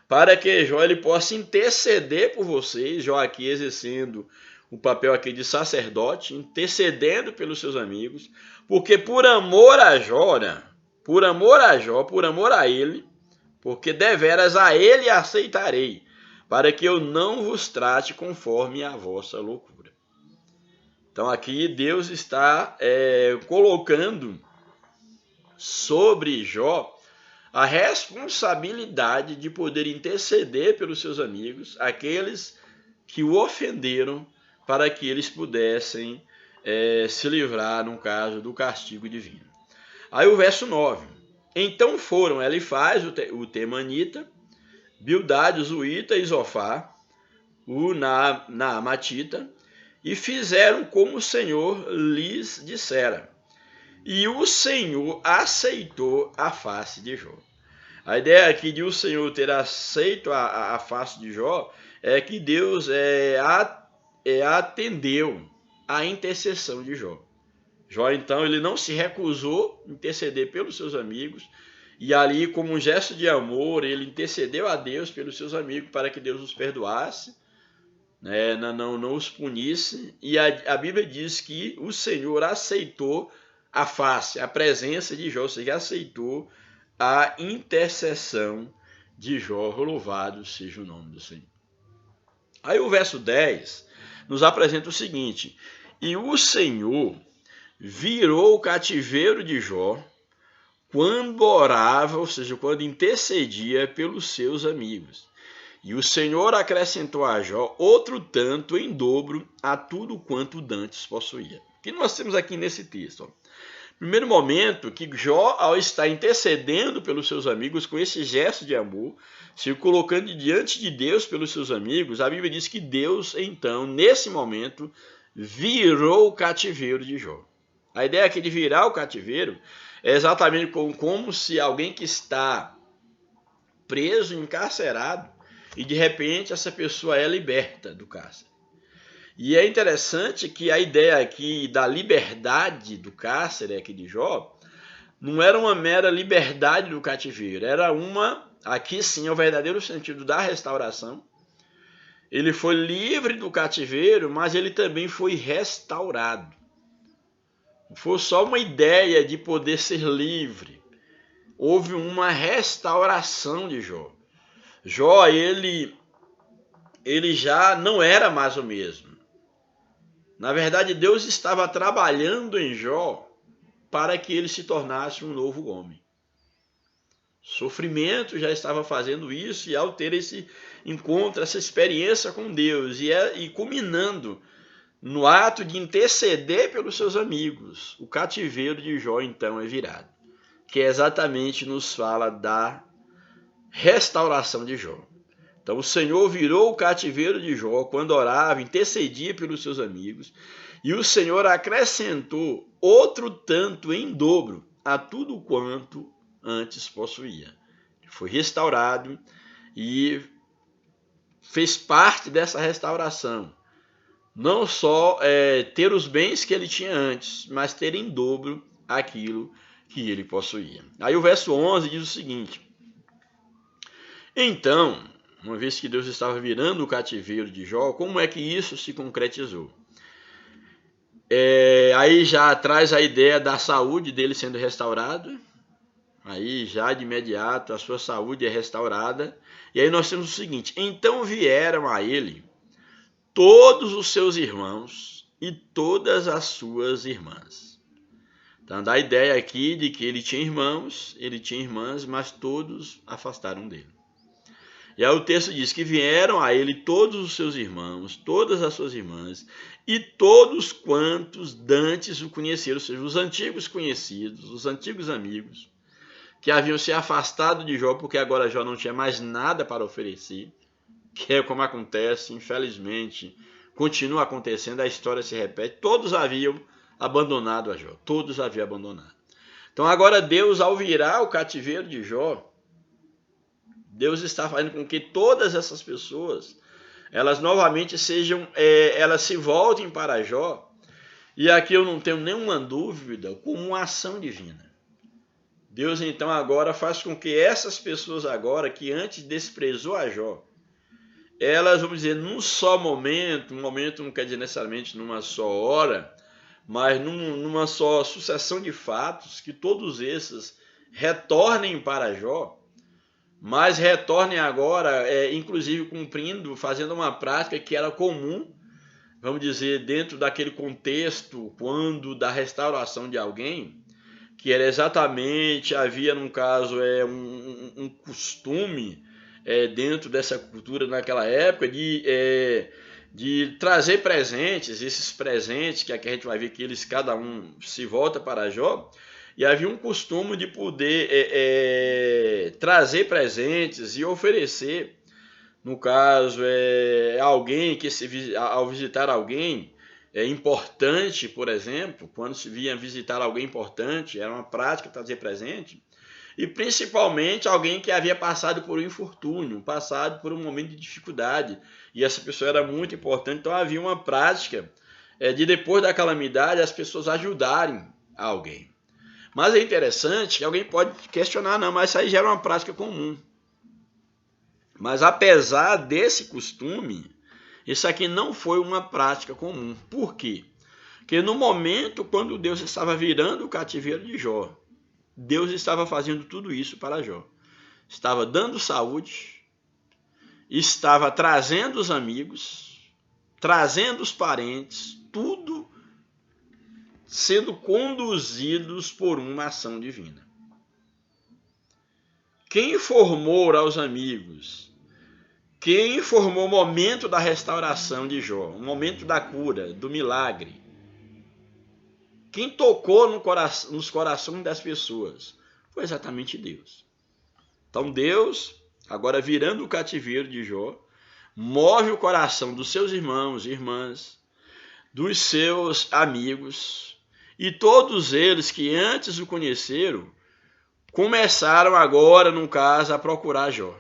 para que Jó ele possa interceder por vocês, Jó aqui exercendo o papel aqui de sacerdote, intercedendo pelos seus amigos, porque por amor a Jó, né? Por amor a Jó, por amor a ele, porque deveras a ele aceitarei, para que eu não vos trate conforme a vossa loucura. Então aqui Deus está colocando sobre Jó a responsabilidade de poder interceder pelos seus amigos, aqueles que o ofenderam, para que eles pudessem se livrar, no caso, do castigo divino. Aí o verso 9. Então foram Elifaz, o temanita, Bildade, o zuíta, e Zofar, o naamatita, e fizeram como o Senhor lhes dissera. E o Senhor aceitou a face de Jó. A ideia aqui de o Senhor ter aceito a face de Jó é que Deus atendeu a intercessão de Jó. Jó, então, ele não se recusou a interceder pelos seus amigos, e ali, como um gesto de amor, ele intercedeu a Deus pelos seus amigos para que Deus os perdoasse, né, não os punisse, e a Bíblia diz que o Senhor aceitou a face, a presença de Jó, ou seja, aceitou a intercessão de Jó. Louvado seja o nome do Senhor. Aí o verso 10 nos apresenta o seguinte: e o Senhor virou o cativeiro de Jó quando orava, ou seja, quando intercedia pelos seus amigos. E o Senhor acrescentou a Jó outro tanto em dobro a tudo quanto dantes possuía. O que nós temos aqui nesse texto? Primeiro momento, que Jó, ao estar intercedendo pelos seus amigos com esse gesto de amor, se colocando diante de Deus pelos seus amigos, a Bíblia diz que Deus, então, nesse momento, virou o cativeiro de Jó. A ideia aqui de virar o cativeiro é exatamente como se alguém que está preso, encarcerado, e de repente essa pessoa é liberta do cárcere. E é interessante que a ideia aqui da liberdade do cárcere aqui de Jó não era uma mera liberdade do cativeiro, era aqui sim é o verdadeiro sentido da restauração. Ele foi livre do cativeiro, mas ele também foi restaurado. Não foi só uma ideia de poder ser livre, houve uma restauração de Jó. Jó, ele já não era mais o mesmo. Na verdade, Deus estava trabalhando em Jó para que ele se tornasse um novo homem. Sofrimento já estava fazendo isso, e ao ter esse encontro, essa experiência com Deus, e culminando no ato de interceder pelos seus amigos, o cativeiro de Jó então é virado, que exatamente nos fala da restauração de Jó. Então o Senhor virou o cativeiro de Jó quando orava, intercedia pelos seus amigos, e o Senhor acrescentou outro tanto em dobro a tudo quanto antes possuía. Foi restaurado e fez parte dessa restauração. Não só ter os bens que ele tinha antes, mas ter em dobro aquilo que ele possuía. Aí o verso 11 diz o seguinte: então, uma vez que Deus estava virando o cativeiro de Jó, como é que isso se concretizou? Aí já traz a ideia da saúde dele sendo restaurada. Aí já de imediato a sua saúde é restaurada. E aí nós temos o seguinte: então vieram a ele todos os seus irmãos e todas as suas irmãs. Então dá a ideia aqui de que ele tinha irmãos, ele tinha irmãs, mas todos afastaram dele. E aí o texto diz que vieram a ele todos os seus irmãos, todas as suas irmãs, e todos quantos dantes o conheceram, ou seja, os antigos conhecidos, os antigos amigos, que haviam se afastado de Jó, porque agora Jó não tinha mais nada para oferecer, que é como acontece, infelizmente, continua acontecendo, a história se repete, todos haviam abandonado a Jó, todos haviam abandonado. Então agora Deus, ao virar o cativeiro de Jó, Deus está fazendo com que todas essas pessoas, elas novamente elas se voltem para Jó, e aqui eu não tenho nenhuma dúvida, como uma ação divina. Deus então agora faz com que essas pessoas agora, que antes desprezou a Jó, elas, vamos dizer, num só momento, um momento não quer dizer necessariamente numa só hora, mas numa só sucessão de fatos, que todos esses retornem para Jó, mas retornem agora, inclusive cumprindo, fazendo uma prática que era comum, vamos dizer, dentro daquele contexto, quando da restauração de alguém, que era exatamente, havia num caso um costume dentro dessa cultura naquela época de trazer presentes, esses presentes que aqui a gente vai ver que eles cada um se volta para Jó, e havia um costume de poder trazer presentes e oferecer, no caso, alguém que ao visitar alguém importante, por exemplo, quando se vinha visitar alguém importante, era uma prática trazer presente, e principalmente alguém que havia passado por um infortúnio, passado por um momento de dificuldade, e essa pessoa era muito importante, então havia uma prática de depois da calamidade as pessoas ajudarem alguém. Mas é interessante que alguém pode questionar, não, mas isso aí já era uma prática comum. Mas apesar desse costume, isso aqui não foi uma prática comum. Por quê? Porque no momento quando Deus estava virando o cativeiro de Jó, Deus estava fazendo tudo isso para Jó. Estava dando saúde, estava trazendo os amigos, trazendo os parentes, tudo sendo conduzidos por uma ação divina. Quem informou aos amigos? Quem informou o momento da restauração de Jó, o momento da cura, do milagre? Quem tocou nos corações das pessoas? Foi exatamente Deus. Então Deus, agora virando o cativeiro de Jó, move o coração dos seus irmãos e irmãs, dos seus amigos, e todos eles que antes o conheceram, começaram agora, no caso, a procurar Jó.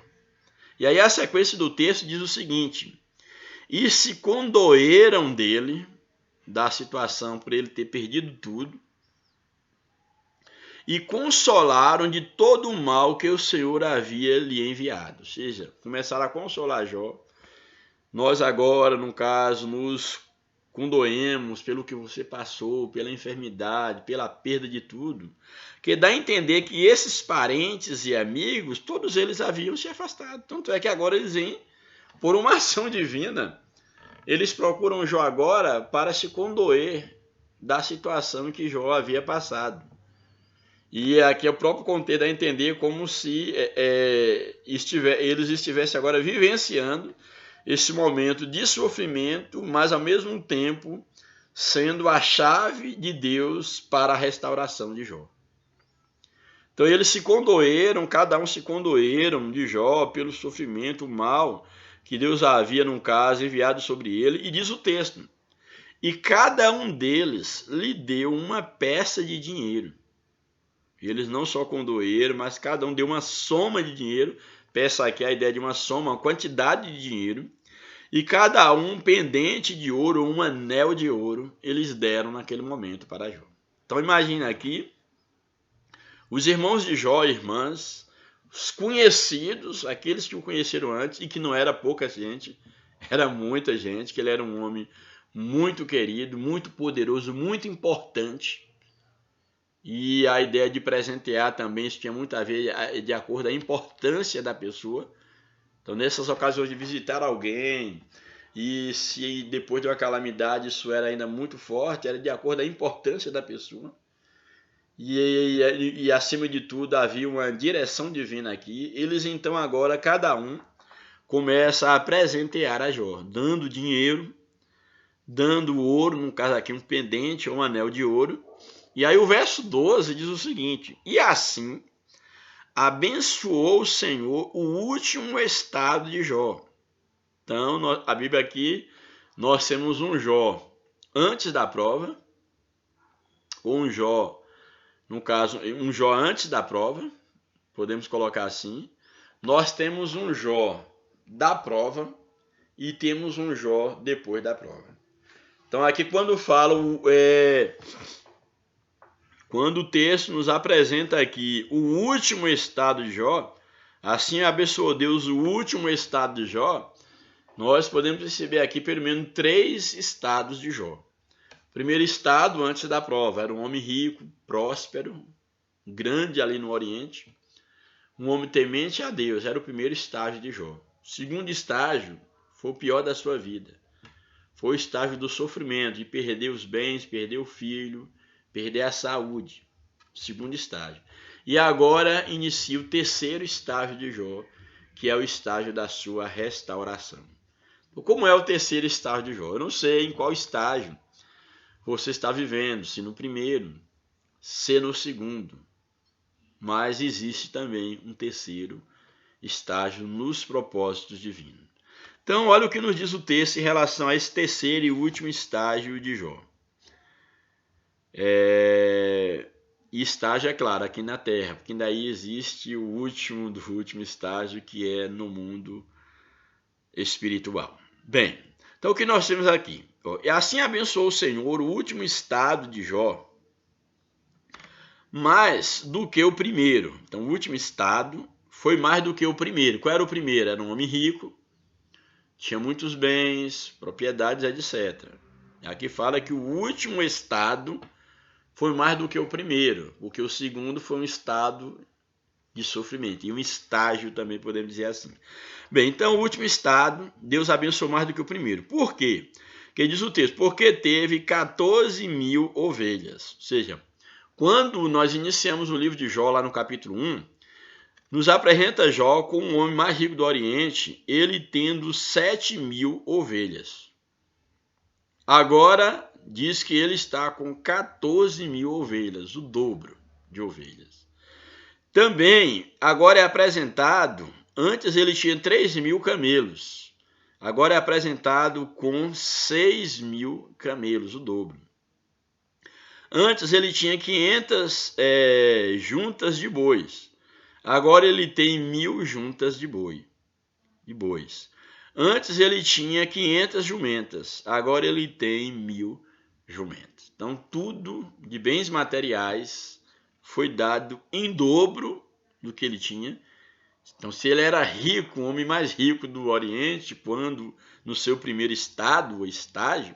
E aí a sequência do texto diz o seguinte: e se condoeram dele, da situação por ele ter perdido tudo, e consolaram de todo o mal que o Senhor havia lhe enviado. Ou seja, começaram a consolar Jó. Nós agora, no caso, nos condoemos pelo que você passou, pela enfermidade, pela perda de tudo, que dá a entender que esses parentes e amigos, todos eles haviam se afastado. Tanto é que agora eles vêm, por uma ação divina, eles procuram Jó agora para se condoer da situação que Jó havia passado. E aqui o próprio contexto dá a entender como se eles estivessem agora vivenciando esse momento de sofrimento, mas ao mesmo tempo sendo a chave de Deus para a restauração de Jó. Então eles se condoeram, cada um se condoeram de Jó pelo sofrimento, o mal que Deus havia, num caso, enviado sobre ele. E diz o texto: e cada um deles lhe deu uma peça de dinheiro. Eles não só condoeram, mas cada um deu uma soma de dinheiro. Peça aqui a ideia de uma soma, uma quantidade de dinheiro. E cada um pendente de ouro, um anel de ouro, eles deram naquele momento para Jó. Então imagina aqui, os irmãos de Jó, irmãs, os conhecidos, aqueles que o conheceram antes, e que não era pouca gente, era muita gente, que ele era um homem muito querido, muito poderoso, muito importante. E a ideia de presentear também, isso tinha muito a ver de acordo com a importância da pessoa. Então, nessas ocasiões de visitar alguém, e se depois de uma calamidade isso era ainda muito forte, era de acordo com a importância da pessoa. E acima de tudo, havia uma direção divina aqui. Eles então agora, cada um, começa a presentear a Jó, dando dinheiro, dando ouro, no caso aqui um pendente ou um anel de ouro. E aí o verso 12 diz o seguinte: e assim abençoou o Senhor o último estado de Jó. Então, a Bíblia aqui, nós temos um Jó antes da prova, ou um Jó, no caso, um Jó antes da prova, podemos colocar assim. Nós temos um Jó da prova e temos um Jó depois da prova. Então, aqui quando falo, quando o texto nos apresenta aqui o último estado de Jó, assim abençoou Deus o último estado de Jó, nós podemos perceber aqui pelo menos 3 estados de Jó. O primeiro estado, antes da prova, era um homem rico, próspero, grande ali no Oriente, um homem temente a Deus, era o primeiro estágio de Jó. O segundo estágio foi o pior da sua vida. Foi o estágio do sofrimento, de perder os bens, perder o filho, perder a saúde. segundo estágio. E agora inicia o terceiro estágio de Jó, que é o estágio da sua restauração. Então, como é o terceiro estágio de Jó? Eu não sei em qual estágio você está vivendo, se no primeiro, se no segundo, mas existe também um terceiro estágio nos propósitos divinos. Então, olha o que nos diz o texto em relação a esse terceiro e último estágio de Jó. E estágio, é claro, aqui na Terra, porque daí existe o último do último estágio, que é no mundo espiritual. Bem, então o que nós temos aqui? E assim abençoou o Senhor o último estado de Jó, mais do que o primeiro. Então, o último estado foi mais do que o primeiro. Qual era o primeiro? Era um homem rico, tinha muitos bens, propriedades, etc. Aqui fala que o último estado foi mais do que o primeiro, porque o segundo foi um estado de sofrimento, e um estágio também, podemos dizer assim. Bem, então o último estado, Deus abençoou mais do que o primeiro. Por quê? Porque diz o texto, porque teve 14.000 ovelhas. Ou seja, quando nós iniciamos o livro de Jó, lá no capítulo 1, nos apresenta Jó como um homem mais rico do Oriente, ele tendo 7.000 ovelhas. Agora diz que ele está com 14.000 ovelhas, o dobro de ovelhas. Também, agora é apresentado, antes ele tinha 3.000 camelos, agora é apresentado com 6.000 camelos, o dobro. Antes ele tinha 500 juntas de bois, agora ele tem 1.000 juntas de bois. Antes ele tinha 500 jumentas, agora ele tem 1.000 jumentas. Então tudo de bens materiais foi dado em dobro do que ele tinha. Então, se ele era rico, o homem mais rico do Oriente, quando no seu primeiro estado ou estágio,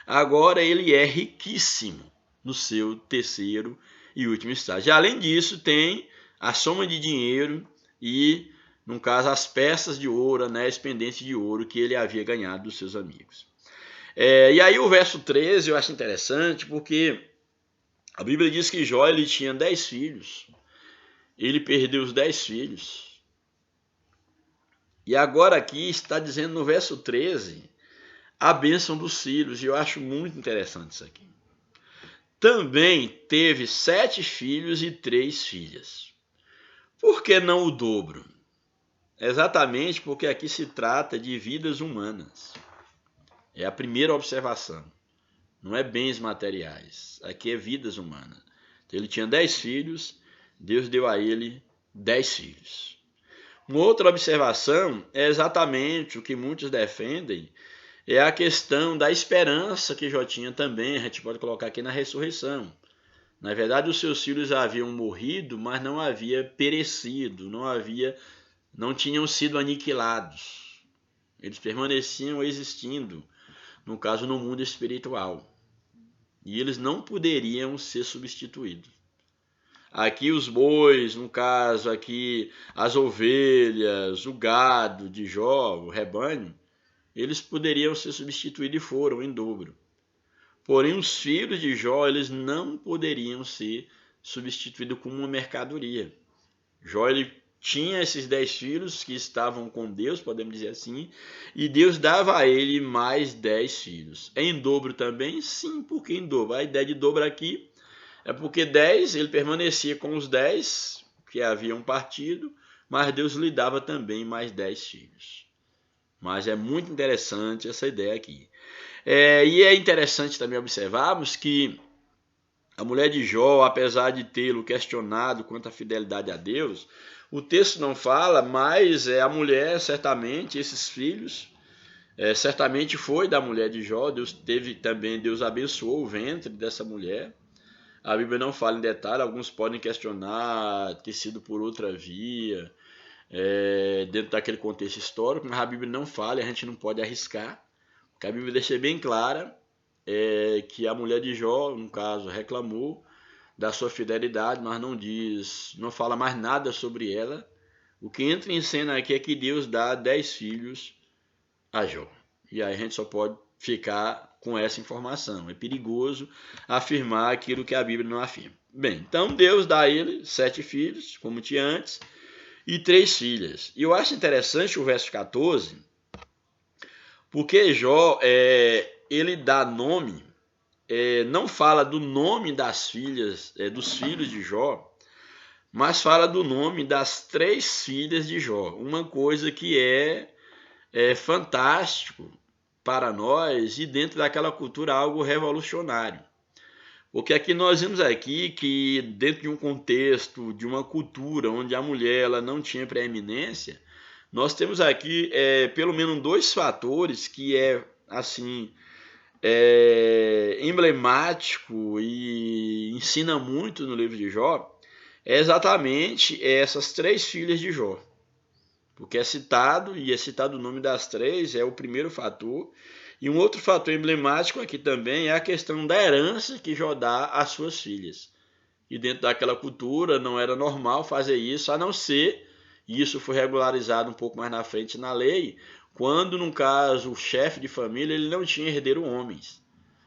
agora ele é riquíssimo no seu terceiro e último estágio. E, além disso, tem a soma de dinheiro e, no caso, as peças de ouro, anéis pendentes de ouro que ele havia ganhado dos seus amigos. E aí o verso 13 eu acho interessante, porque a Bíblia diz que Jó ele tinha 10 filhos, ele perdeu os 10 filhos. E agora aqui está dizendo no verso 13 a bênção dos filhos, e eu acho muito interessante isso aqui. Também teve 7 filhos e 3 filhas. Por que não o dobro? Exatamente porque aqui se trata de vidas humanas. É a primeira observação. Não é bens materiais. Aqui é vidas humanas. Então, ele tinha 10 filhos, Deus deu a ele 10 filhos. Uma outra observação é exatamente o que muitos defendem, é a questão da esperança que Jó tinha também, a gente pode colocar aqui na ressurreição. Na verdade, os seus filhos haviam morrido, mas não haviam perecido, não tinham sido aniquilados. Eles permaneciam existindo, no caso, no mundo espiritual. E eles não poderiam ser substituídos. Aqui os bois, no caso, aqui as ovelhas, o gado de Jó, o rebanho, eles poderiam ser substituídos e foram em dobro. Porém, os filhos de Jó, eles não poderiam ser substituídos como uma mercadoria. Jó, ele tinha esses 10 filhos que estavam com Deus, podemos dizer assim, e Deus dava a ele mais 10 filhos. Em dobro também? Sim, porque em dobro. A ideia de dobro aqui é porque 10, ele permanecia com os 10 que haviam partido, mas Deus lhe dava também mais 10 filhos. Mas é muito interessante essa ideia aqui. E é interessante também observarmos que a mulher de Jó, apesar de tê-lo questionado quanto à fidelidade a Deus, o texto não fala, mas a mulher, certamente, esses filhos, certamente foi da mulher de Jó. Deus abençoou o ventre dessa mulher. A Bíblia não fala em detalhe, alguns podem questionar ter sido por outra via, dentro daquele contexto histórico, mas a Bíblia não fala e a gente não pode arriscar. O que a Bíblia deixa bem clara é que a mulher de Jó, no caso, reclamou da sua fidelidade, mas não fala mais nada sobre ela. O que entra em cena aqui é que Deus dá 10 filhos a Jó. E aí a gente só pode ficar com essa informação. É perigoso afirmar aquilo que a Bíblia não afirma. Bem, então Deus dá a ele 7 filhos, como tinha antes, e 3 filhas. E eu acho interessante o verso 14, porque Jó, ele dá nome, não fala do nome das filhas, dos filhos de Jó, mas fala do nome das 3 filhas de Jó. Uma coisa que é fantástico para nós e dentro daquela cultura algo revolucionário. Porque aqui nós vimos aqui que dentro de um contexto, de uma cultura onde a mulher ela não tinha preeminência, nós temos aqui pelo menos 2 fatores que assim emblemático e ensina muito no livro de Jó, é exatamente essas 3 filhas de Jó. Porque é citado o nome das 3, é o primeiro fator. E um outro fator emblemático aqui também é a questão da herança que Jó dá às suas filhas. E dentro daquela cultura não era normal fazer isso, a não ser, e isso foi regularizado um pouco mais na frente na lei, quando, no caso, o chefe de família ele não tinha herdeiro homens.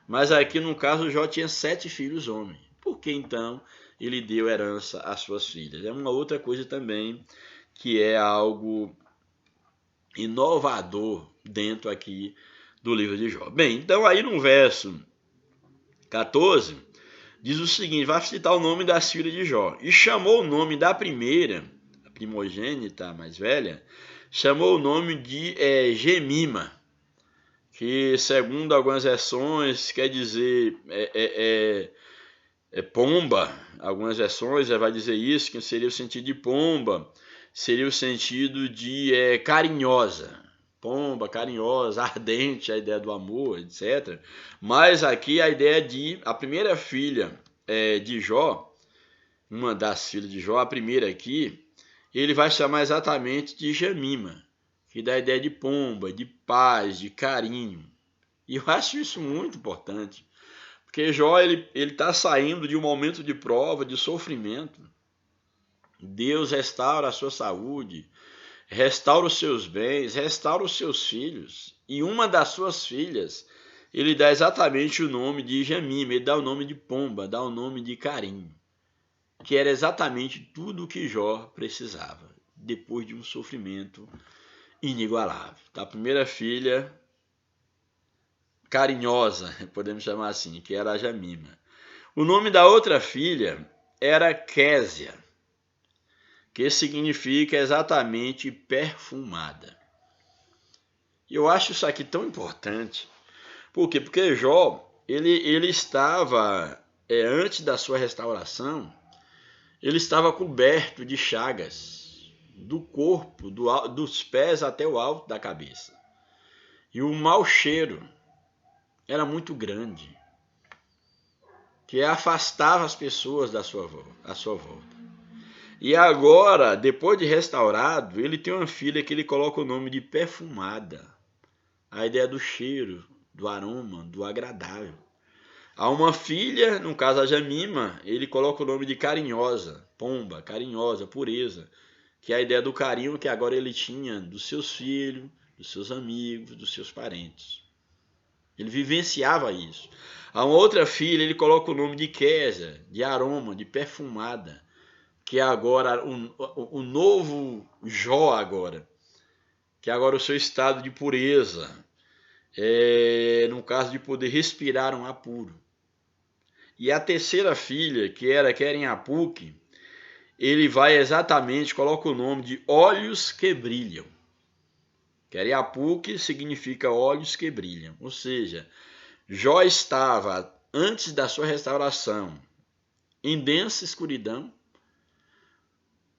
Mas aqui, no caso, Jó tinha 7 filhos homens. Por que, então, ele deu herança às suas filhas? É uma outra coisa também que é algo inovador dentro aqui do livro de Jó. Bem, então aí no verso 14, diz o seguinte, vai citar o nome das filhas de Jó. E chamou o nome da primeira, a primogênita, a mais velha, chamou o nome de Gemima, que segundo algumas versões quer dizer pomba. Algumas versões vai dizer isso, que seria o sentido de pomba, seria o sentido de carinhosa. Pomba, carinhosa, ardente, a ideia do amor, etc. Mas aqui a ideia de a primeira filha de Jó, uma das filhas de Jó, a primeira aqui, ele vai chamar exatamente de Gemima, que dá a ideia de pomba, de paz, de carinho. E eu acho isso muito importante, porque Jó ele está saindo de um momento de prova, de sofrimento. Deus restaura a sua saúde, restaura os seus bens, restaura os seus filhos. E uma das suas filhas, ele dá exatamente o nome de Gemima, ele dá o nome de pomba, dá o nome de carinho, que era exatamente tudo o que Jó precisava, depois de um sofrimento inigualável. A primeira filha carinhosa, podemos chamar assim, que era a Gemima. O nome da outra filha era Késia, que significa exatamente perfumada. E eu acho isso aqui tão importante. Por quê? Porque Jó, ele estava, antes da sua restauração, ele estava coberto de chagas, do corpo, dos pés até o alto da cabeça. E o mau cheiro era muito grande, que afastava as pessoas à sua volta. E agora, depois de restaurado, ele tem uma filha que ele coloca o nome de perfumada. A ideia do cheiro, do aroma, do agradável. Há uma filha, no caso a Gemima, ele coloca o nome de carinhosa, pomba, carinhosa, pureza. Que é a ideia do carinho que agora ele tinha dos seus filhos, dos seus amigos, dos seus parentes. Ele vivenciava isso. Há uma outra filha, ele coloca o nome de Késia, de aroma, de perfumada. Que é agora o novo Jó agora, que é agora o seu estado de pureza, no caso de poder respirar um ar puro. E a terceira filha, que era Querem-Apuque, ele vai exatamente, coloca o nome de olhos que brilham. Querem-Apuque significa olhos que brilham, ou seja, Jó estava, antes da sua restauração, em densa escuridão,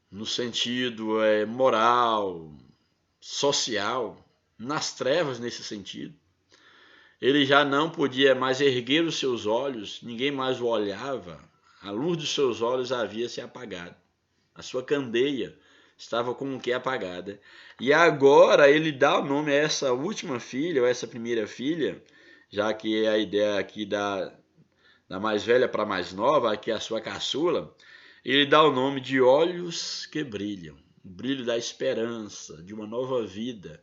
no sentido moral, social, nas trevas nesse sentido. Ele já não podia mais erguer os seus olhos, ninguém mais o olhava, a luz dos seus olhos havia se apagado. A sua candeia estava como que apagada. E agora ele dá o nome a essa última filha, ou essa primeira filha, já que é a ideia aqui da mais velha para a mais nova, que é a sua caçula, ele dá o nome de olhos que brilham, o brilho da esperança, de uma nova vida,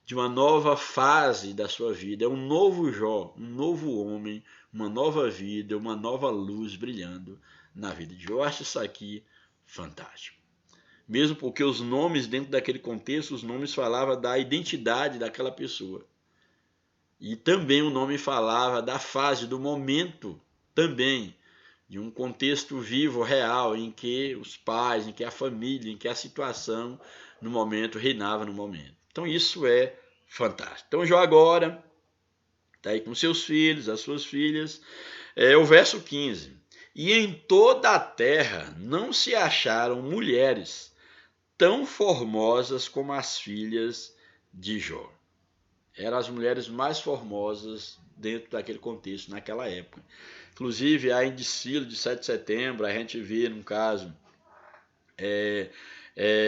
de uma nova fase da sua vida. É um novo Jó, um novo homem, uma nova vida, uma nova luz brilhando na vida de Jó. Eu acho isso aqui fantástico. Mesmo porque os nomes, dentro daquele contexto, os nomes falavam da identidade daquela pessoa. E também o nome falava da fase, do momento também, de um contexto vivo, real, em que os pais, em que a família, em que a situação no momento reinava no momento. Então isso é fantástico. Então Jó agora está aí com seus filhos, as suas filhas. O verso 15. E em toda a terra não se acharam mulheres tão formosas como as filhas de Jó. Eram as mulheres mais formosas dentro daquele contexto, naquela época. Inclusive, aí em desfile de 7 de setembro, a gente vê, no caso,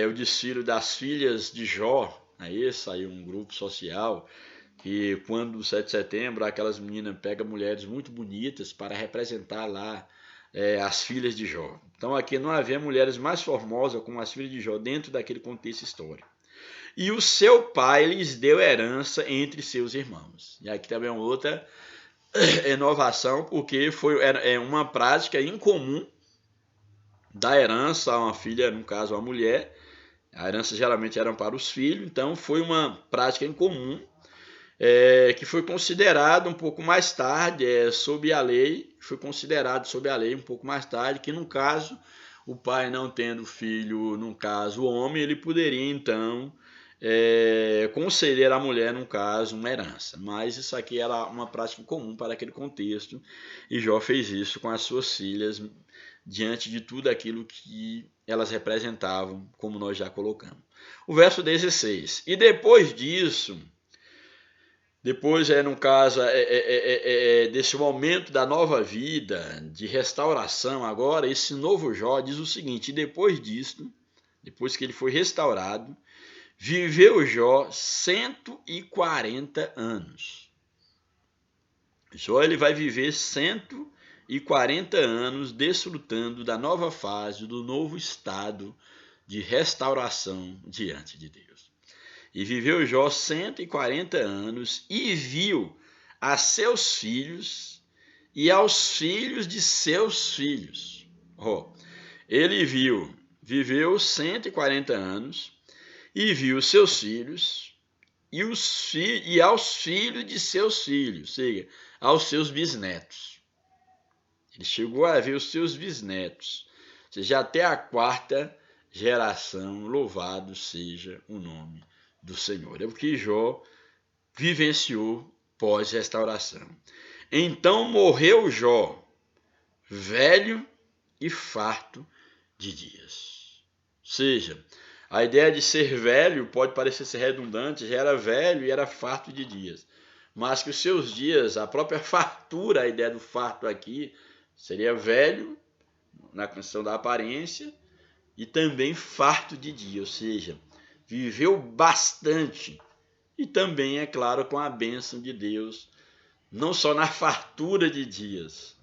o desfile das filhas de Jó. Aí saiu um grupo social que, quando 7 de setembro, aquelas meninas pegam mulheres muito bonitas para representar lá as filhas de Jó. Então aqui não havia mulheres mais formosas como as filhas de Jó dentro daquele contexto histórico. E o seu pai lhes deu herança entre seus irmãos. E aqui também é uma outra inovação, porque é uma prática incomum da herança a uma filha, no caso a mulher. A herança geralmente era para os filhos, então foi uma prática incomum, que foi considerado um pouco mais tarde, sob a lei, um pouco mais tarde, que no caso, o pai não tendo filho, no caso o homem, ele poderia então conceder à mulher, no caso, uma herança. Mas isso aqui era uma prática comum para aquele contexto, e Jó fez isso com as suas filhas, diante de tudo aquilo que elas representavam, como nós já colocamos. O verso 16. E depois disso, no caso, desse momento da nova vida, de restauração, agora, esse novo Jó diz o seguinte: e depois disso, depois que ele foi restaurado, viveu Jó 140 anos. Jó ele vai viver 140 anos desfrutando da nova fase, do novo estado de restauração diante de Deus. E viveu Jó 140 anos e viu a seus filhos e aos filhos de seus filhos. Ele viveu 140 anos e viu seus filhos e aos filhos de seus filhos, ou seja, aos seus bisnetos. Ele chegou a ver os seus bisnetos, ou seja, até a 4ª geração, louvado seja o nome do Senhor. É o que Jó vivenciou pós-restauração. Então morreu Jó, velho e farto de dias. Ou seja, a ideia de ser velho pode parecer ser redundante, já era velho e era farto de dias. Mas que os seus dias, a própria fartura, a ideia do farto aqui, seria velho, na questão da aparência, e também farto de dias, ou seja, viveu bastante. E também, é claro, com a bênção de Deus, não só na fartura de dias,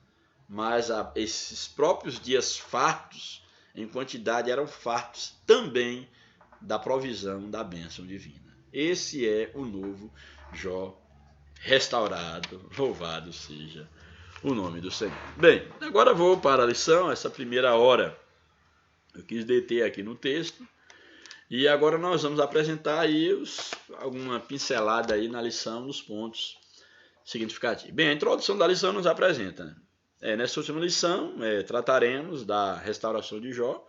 mas esses próprios dias fartos, em quantidade, eram fartos também da provisão da bênção divina. Esse é o novo Jó restaurado, louvado seja o nome do Senhor. Bem, agora vou para a lição, essa primeira hora eu quis deter aqui no texto, e agora nós vamos apresentar aí alguma pincelada aí na lição dos pontos significativos. Bem, a introdução da lição nos apresenta, nessa última lição, trataremos da restauração de Jó.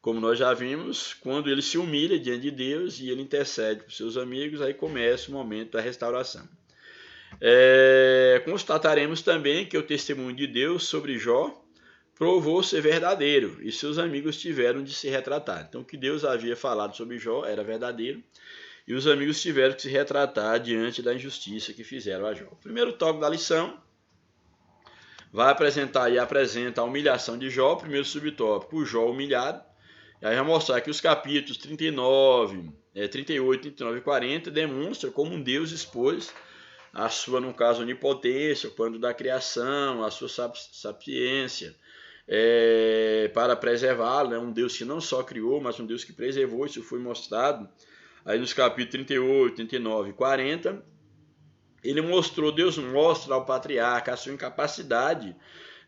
Como nós já vimos, quando ele se humilha diante de Deus e ele intercede por seus amigos, aí começa o momento da restauração. Constataremos também que o testemunho de Deus sobre Jó provou ser verdadeiro e seus amigos tiveram de se retratar. Então, o que Deus havia falado sobre Jó era verdadeiro e os amigos tiveram que se retratar diante da injustiça que fizeram a Jó. O primeiro tópico da lição vai apresentar e apresenta a humilhação de Jó. O primeiro subtópico, o Jó humilhado. E aí vai mostrar que os capítulos 38, 39 e 40 demonstram como um Deus expôs a sua, no caso, onipotência, o plano da criação, a sua sapiência, para preservá-lo. Um Deus que não só criou, mas um Deus que preservou. Isso foi mostrado aí nos capítulos 38, 39 e 40, Deus mostra ao patriarca a sua incapacidade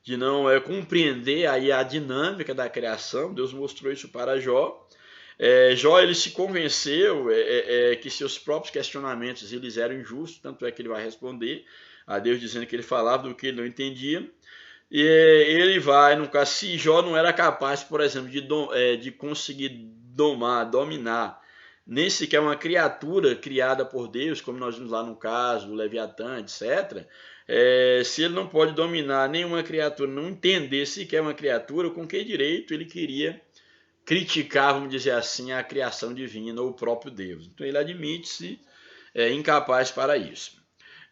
de não compreender aí a dinâmica da criação. Deus mostrou isso para Jó. Jó ele se convenceu que seus próprios questionamentos eles eram injustos, tanto é que ele vai responder a Deus dizendo que ele falava do que ele não entendia. E ele vai, no caso, se Jó não era capaz, por exemplo, de conseguir dominar nem sequer uma criatura criada por Deus, como nós vimos lá no caso do Leviatã, etc., se ele não pode dominar nenhuma criatura, não entender sequer uma criatura, com que direito ele queria criticar, vamos dizer assim, a criação divina ou o próprio Deus? Então ele admite-se incapaz para isso.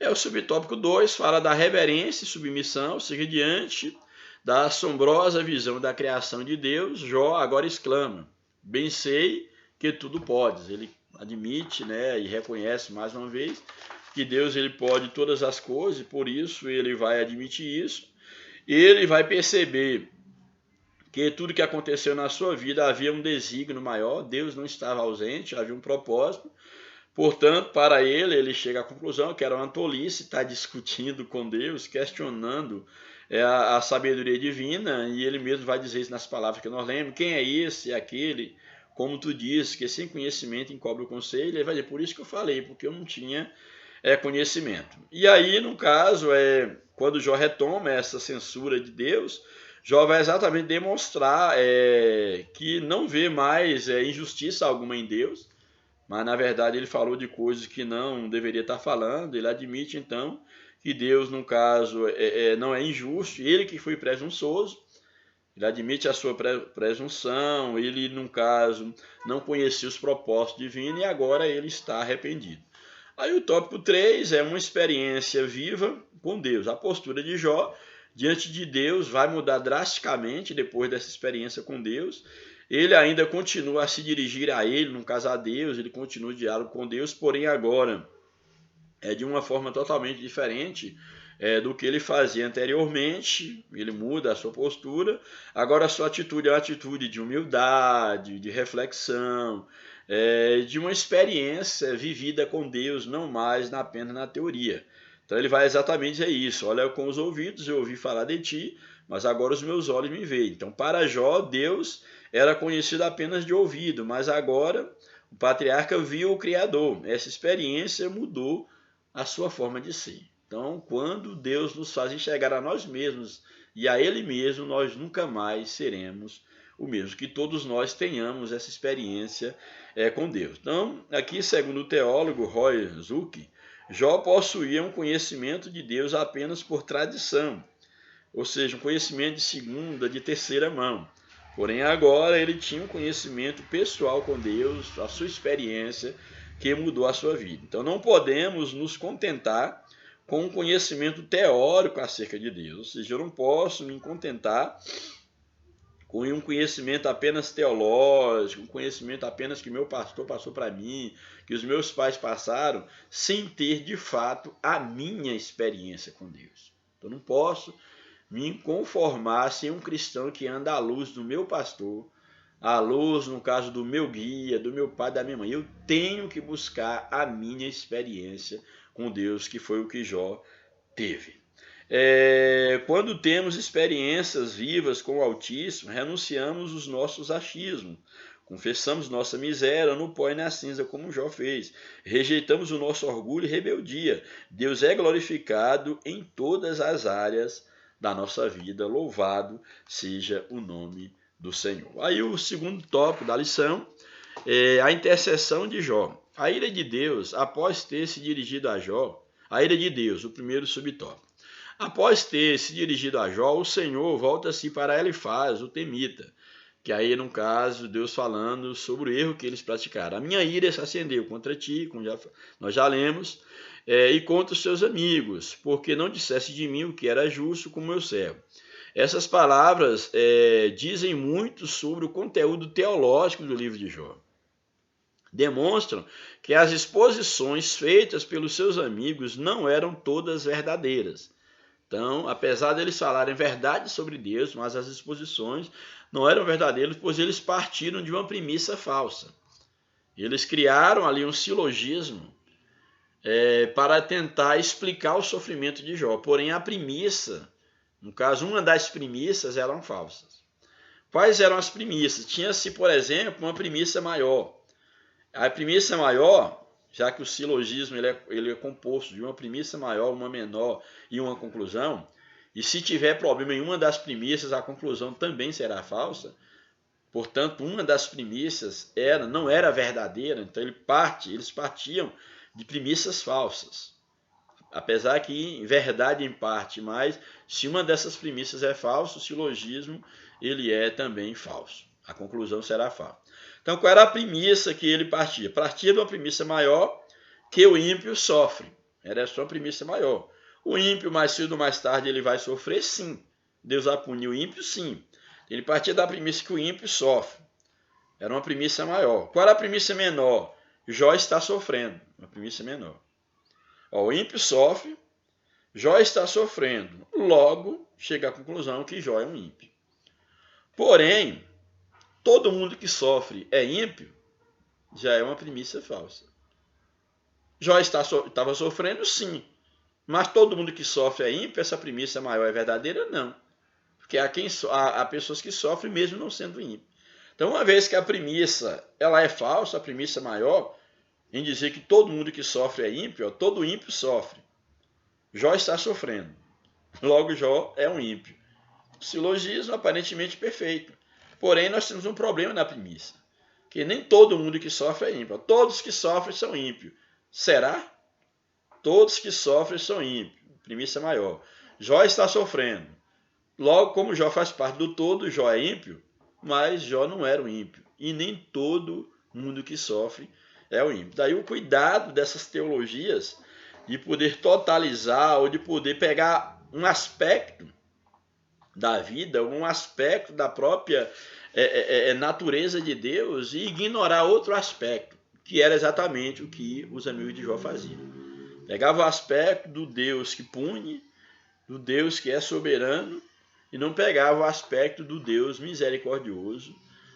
O subtópico 2 fala da reverência e submissão, ou seja, diante da assombrosa visão da criação de Deus, Jó agora exclama: bem sei que tudo podes. Ele admite, e reconhece mais uma vez que Deus ele pode todas as coisas, e por isso ele vai admitir isso. Ele vai perceber que tudo que aconteceu na sua vida havia um desígnio maior, Deus não estava ausente, havia um propósito. Portanto, para ele chega à conclusão que era uma tolice estar discutindo com Deus, questionando a sabedoria divina, e ele mesmo vai dizer isso nas palavras que nós lemos: quem é esse e aquele, como tu dizes, que sem conhecimento encobre o conselho? Ele vai dizer: por isso que eu falei, porque eu não tinha conhecimento. E aí, no caso, quando Jó retoma essa censura de Deus, Jó vai exatamente demonstrar que não vê mais injustiça alguma em Deus, mas na verdade ele falou de coisas que não deveria estar falando. Ele admite então que Deus, no caso, não é injusto, ele que foi presunçoso, ele admite a sua presunção, ele, no caso, não conhecia os propósitos divinos e agora ele está arrependido. Aí o tópico 3 é uma experiência viva com Deus. A postura de Jó diante de Deus vai mudar drasticamente depois dessa experiência com Deus. Ele ainda continua a se dirigir a ele, no caso a Deus, ele continua o diálogo com Deus, porém agora de uma forma totalmente diferente do que ele fazia anteriormente. Ele muda a sua postura. Agora a sua atitude é uma atitude de humildade, de reflexão, de uma experiência vivida com Deus, não mais apenas na teoria. Então ele vai exatamente dizer isso: olha, com os ouvidos eu ouvi falar de ti, mas agora os meus olhos me veem. Então para Jó, Deus era conhecido apenas de ouvido, mas agora o patriarca viu o Criador. Essa experiência mudou a sua forma de ser. Então, quando Deus nos faz enxergar a nós mesmos e a Ele mesmo, nós nunca mais seremos o mesmo. Que todos nós tenhamos essa experiência com Deus. Então, aqui, segundo o teólogo Roy Zucchi, Jó possuía um conhecimento de Deus apenas por tradição, ou seja, um conhecimento de segunda, de terceira mão. Porém, agora ele tinha um conhecimento pessoal com Deus, a sua experiência que mudou a sua vida. Então, não podemos nos contentar com um conhecimento teórico acerca de Deus. Ou seja, eu não posso me contentar com um conhecimento apenas teológico, um conhecimento apenas que meu pastor passou para mim, que os meus pais passaram, sem ter de fato a minha experiência com Deus. Então, não posso me conformar sem um cristão que anda à luz do meu pastor, à luz, no caso, do meu guia, do meu pai, da minha mãe. Eu tenho que buscar a minha experiência com Deus, que foi o que Jó teve. Quando temos experiências vivas com o Altíssimo, renunciamos os nossos achismos, confessamos nossa miséria no pó e na cinza, como Jó fez. Rejeitamos o nosso orgulho e rebeldia. Deus é glorificado em todas as áreas da nossa vida. Louvado seja o nome do Senhor. Aí o segundo tópico da lição é a intercessão de Jó. A ira de Deus, após ter se dirigido a Jó, a ira de Deus, o primeiro subtópico. Após ter se dirigido a Jó, o Senhor volta-se para Elifaz, o temita, que aí, no caso, Deus falando sobre o erro que eles praticaram. A minha ira se acendeu contra ti, como nós já lemos, e contra os seus amigos, porque não disseste de mim o que era justo como meu servo. Essas palavras dizem muito sobre o conteúdo teológico do livro de Jó. Demonstram que as exposições feitas pelos seus amigos não eram todas verdadeiras. Então, apesar deles falarem verdade sobre Deus, mas as exposições não eram verdadeiras, pois eles partiram de uma premissa falsa. Eles criaram ali um silogismo para tentar explicar o sofrimento de Jó. Porém, a premissa, no caso, uma das premissas eram falsas. Quais eram as premissas? Tinha-se, por exemplo, uma premissa maior. A premissa maior, já que o silogismo ele é composto de uma premissa maior, uma menor e uma conclusão, e se tiver problema em uma das premissas, a conclusão também será falsa. Portanto, uma das premissas não era verdadeira, então eles partiam de premissas falsas. Apesar que em verdade em parte, mas se uma dessas premissas é falsa, o silogismo ele é também falso. A conclusão será falsa. Então, qual era a premissa que ele partia? Partia de uma premissa maior, que o ímpio sofre. Era a sua premissa maior. O ímpio, mais cedo ou mais tarde, ele vai sofrer, sim. Deus vai punir o ímpio, sim. Ele partia da premissa que o ímpio sofre. Era uma premissa maior. Qual era a premissa menor? Jó está sofrendo. Uma premissa menor. O ímpio sofre, Jó está sofrendo. Logo, chega à conclusão que Jó é um ímpio. Porém, todo mundo que sofre é ímpio, já é uma premissa falsa. Jó estava sofrendo, sim. Mas todo mundo que sofre é ímpio, essa premissa maior é verdadeira? Não. Porque há pessoas que sofrem mesmo não sendo ímpio. Então, uma vez que a premissa ela é falsa, a premissa maior, em dizer que todo mundo que sofre é ímpio, todo ímpio sofre. Jó está sofrendo. Logo, Jó é um ímpio. Silogismo aparentemente perfeito. Porém, nós temos um problema na premissa. Que nem todo mundo que sofre é ímpio. Todos que sofrem são ímpios. Será? Todos que sofrem são ímpios. Premissa maior. Jó está sofrendo. Logo, como Jó faz parte do todo, Jó é ímpio, mas Jó não era um ímpio. E nem todo mundo que sofre é o ímpio. Daí o cuidado dessas teologias de poder totalizar ou de poder pegar um aspecto da vida, um aspecto da própria natureza de Deus e ignorar outro aspecto, que era exatamente o que os amigos de Jó faziam. Pegava o aspecto do Deus que pune, do Deus que é soberano, e não pegava o aspecto do Deus misericordioso,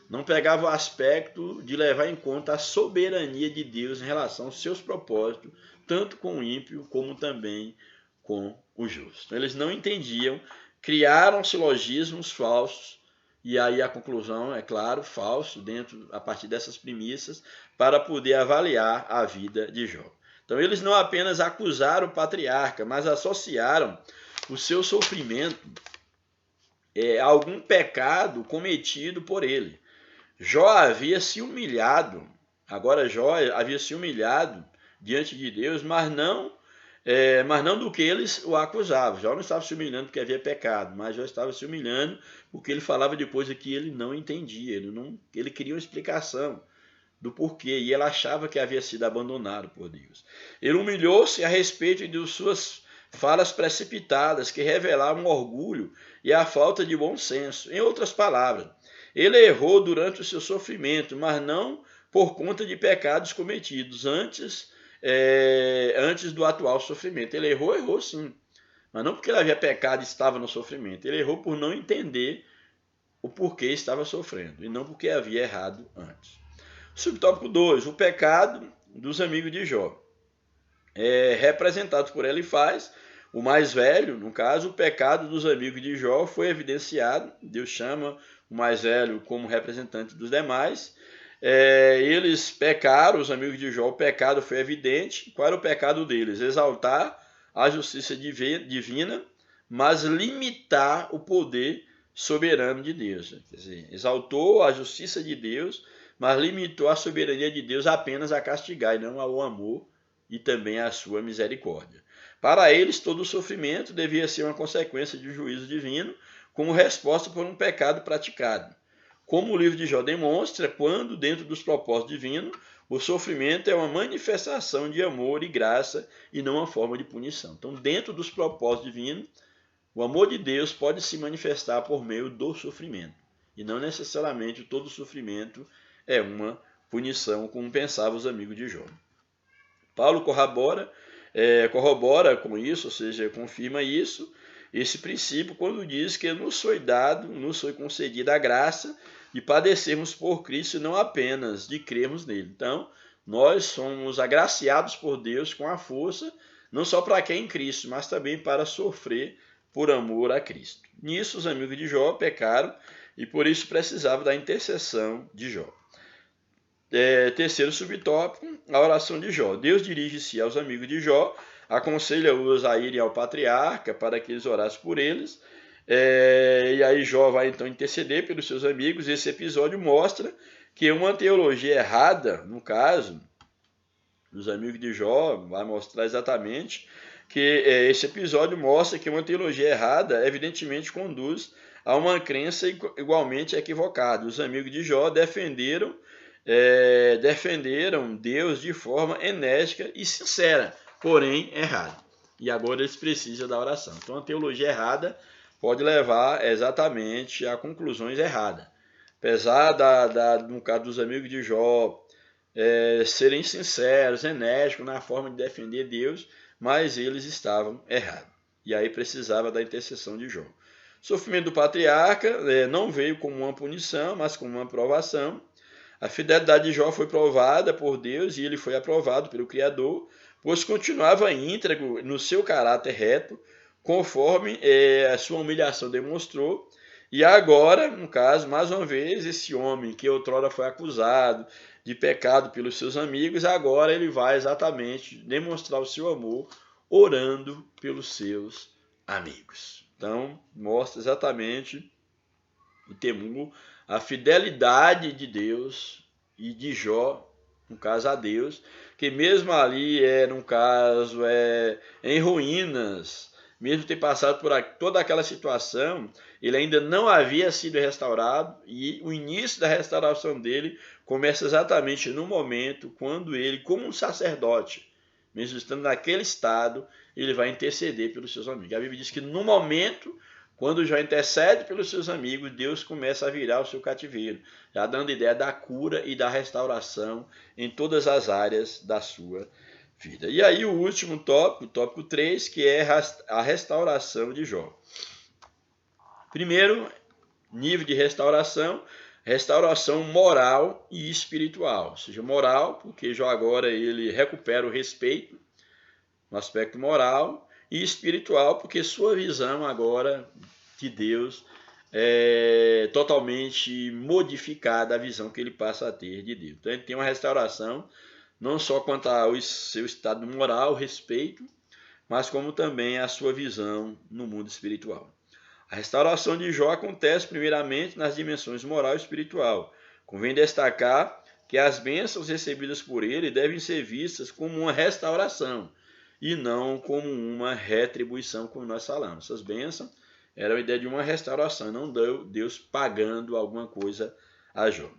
não pegava o aspecto de levar em conta a soberania de Deus em relação aos seus propósitos, tanto com o ímpio como também com o justo. Eles não entendiam, criaram silogismos falsos, e aí a conclusão, é claro, falso, a partir dessas premissas, para poder avaliar a vida de Jó. Então eles não apenas acusaram o patriarca, mas associaram o seu sofrimento a algum pecado cometido por ele. Jó havia se humilhado, agora Jó havia se humilhado diante de Deus, mas não do que eles o acusavam. Jó não estava se humilhando porque havia pecado, mas Jó estava se humilhando porque ele falava de coisa que ele não entendia, ele queria uma explicação do porquê, e ele achava que havia sido abandonado por Deus. Ele humilhou-se a respeito de suas falas precipitadas que revelavam orgulho e a falta de bom senso. Em outras palavras, ele errou durante o seu sofrimento, mas não por conta de pecados cometidos antes do atual sofrimento. Ele errou sim, mas não porque ele havia pecado e estava no sofrimento. Ele errou por não entender o porquê estava sofrendo e não porque havia errado antes. Subtópico 2, o pecado dos amigos de Jó. Representado por Elifaz, o mais velho, no caso, o pecado dos amigos de Jó foi evidenciado. Deus chama o mais velho como representante dos demais. Eles pecaram, os amigos de Jó, o pecado foi evidente. Qual era o pecado deles? Exaltar a justiça divina, mas limitar o poder soberano de Deus. Quer dizer, exaltou a justiça de Deus, mas limitou a soberania de Deus apenas a castigar e não ao amor e também à sua misericórdia. Para eles, todo o sofrimento devia ser uma consequência de um juízo divino, como resposta por um pecado praticado. Como o livro de Jó demonstra, quando, dentro dos propósitos divinos, o sofrimento é uma manifestação de amor e graça e não uma forma de punição. Então, dentro dos propósitos divinos, o amor de Deus pode se manifestar por meio do sofrimento. E não necessariamente todo sofrimento é uma punição, como pensavam os amigos de Jó. Paulo corrobora com isso, ou seja, confirma isso, esse princípio quando diz que nos foi dado, nos foi concedida a graça de padecermos por Cristo e não apenas de crermos nele. Então, nós somos agraciados por Deus com a força, não só para quem é em Cristo, mas também para sofrer por amor a Cristo. Nisso, os amigos de Jó pecaram e por isso precisavam da intercessão de Jó. Terceiro subtópico, a oração de Jó. Deus dirige-se aos amigos de Jó, aconselha-os a irem ao patriarca para que eles orassem por eles. E aí Jó vai então interceder pelos seus amigos. Esse episódio mostra que uma teologia errada, no caso dos amigos de Jó, vai mostrar exatamente que esse episódio mostra que uma teologia errada evidentemente conduz a uma crença igualmente equivocada. Os amigos de Jó defenderam Deus de forma enérgica e sincera, porém errada. E agora eles precisam da oração. Então a teologia errada pode levar exatamente a conclusões erradas. Apesar no caso dos amigos de Jó serem sinceros, enérgicos na forma de defender Deus, mas eles estavam errados. E aí precisava da intercessão de Jó. O sofrimento do patriarca não veio como uma punição, mas como uma provação. A fidelidade de Jó foi provada por Deus e ele foi aprovado pelo Criador, pois continuava íntegro no seu caráter reto, conforme a sua humilhação demonstrou. E agora, no caso, mais uma vez, esse homem que outrora foi acusado de pecado pelos seus amigos, agora ele vai exatamente demonstrar o seu amor orando pelos seus amigos. Então, mostra exatamente o temor, a fidelidade de Deus e de Jó, no caso a Deus, que mesmo ali, no caso, em ruínas, mesmo ter passado por toda aquela situação, ele ainda não havia sido restaurado e o início da restauração dele começa exatamente no momento quando ele, como um sacerdote, mesmo estando naquele estado, ele vai interceder pelos seus amigos. A Bíblia diz que no momento, quando Jó intercede pelos seus amigos, Deus começa a virar o seu cativeiro, já dando ideia da cura e da restauração em todas as áreas da sua vida. E aí o último tópico, o tópico 3, que é a restauração de Jó. Primeiro nível de restauração moral e espiritual. Ou seja, moral, porque Jó agora ele recupera o respeito no aspecto moral, e espiritual, porque sua visão agora de Deus é totalmente modificada, a visão que ele passa a ter de Deus. Então ele tem uma restauração não só quanto ao seu estado moral, respeito, mas como também a sua visão no mundo espiritual. A restauração de Jó acontece primeiramente nas dimensões moral e espiritual. Convém destacar que as bênçãos recebidas por ele devem ser vistas como uma restauração e não como uma retribuição, como nós falamos. Essas bênçãos eram a ideia de uma restauração, não Deus pagando alguma coisa a Jó.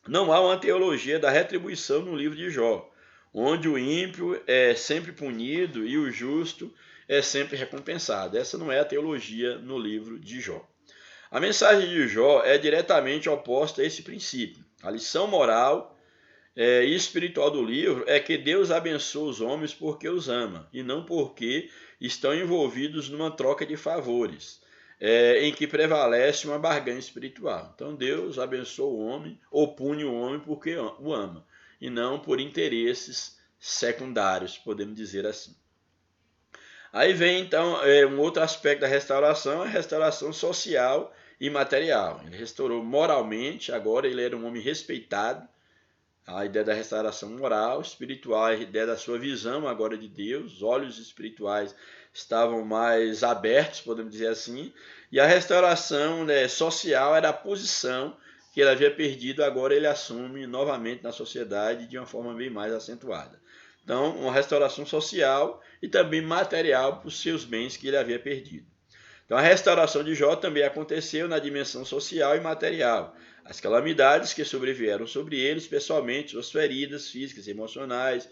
Não há uma teologia da retribuição no livro de Jó, onde o ímpio é sempre punido e o justo é sempre recompensado. Essa não é a teologia no livro de Jó. A mensagem de Jó é diretamente oposta a esse princípio. A lição moral e espiritual do livro é que Deus abençoa os homens porque os ama, e não porque estão envolvidos numa troca de favores, em que prevalece uma barganha espiritual. Então Deus abençoa o homem, ou pune o homem porque o ama, e não por interesses secundários, podemos dizer assim. Aí vem então um outro aspecto da restauração, a restauração social e material. Ele restaurou moralmente, agora ele era um homem respeitado. A ideia da restauração moral, espiritual, a ideia da sua visão agora de Deus, os olhos espirituais estavam mais abertos, podemos dizer assim, e a restauração social era a posição que ele havia perdido, agora ele assume novamente na sociedade de uma forma bem mais acentuada. Então, uma restauração social e também material para os seus bens que ele havia perdido. Então, a restauração de Jó também aconteceu na dimensão social e material. As calamidades que sobrevieram sobre ele, especialmente suas feridas físicas e emocionais,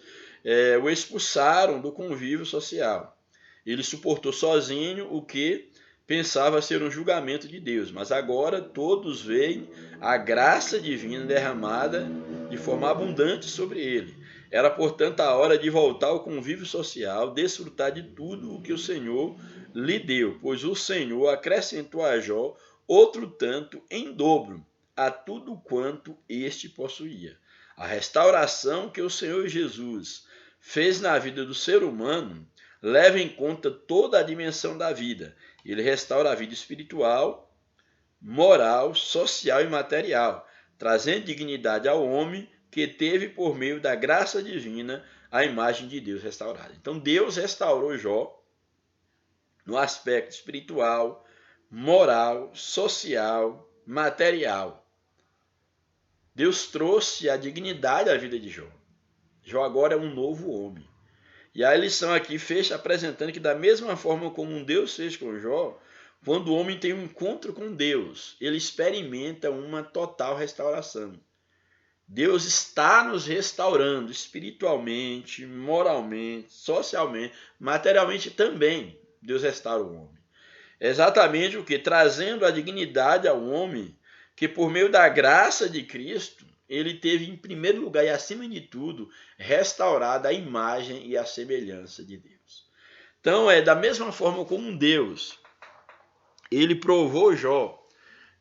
o expulsaram do convívio social. Ele suportou sozinho o que pensava ser um julgamento de Deus, mas agora todos veem a graça divina derramada de forma abundante sobre ele. Era, portanto, a hora de voltar ao convívio social, desfrutar de tudo o que o Senhor lhe deu, pois o Senhor acrescentou a Jó outro tanto em dobro a tudo quanto este possuía. A restauração que o Senhor Jesus fez na vida do ser humano leva em conta toda a dimensão da vida. Ele restaura a vida espiritual, moral, social e material, trazendo dignidade ao homem que teve, por meio da graça divina, a imagem de Deus restaurada. Então Deus restaurou Jó no aspecto espiritual, moral, social, material. Deus trouxe a dignidade à vida de Jó. Jó agora é um novo homem. E a lição aqui fecha apresentando que da mesma forma como um Deus fez com Jó, quando o homem tem um encontro com Deus, ele experimenta uma total restauração. Deus está nos restaurando espiritualmente, moralmente, socialmente, materialmente também. Deus restaura o homem. Exatamente o que? Trazendo a dignidade ao homem, que por meio da graça de Cristo, ele teve em primeiro lugar e acima de tudo, restaurada a imagem e a semelhança de Deus. Então, da mesma forma como Deus, ele provou Jó,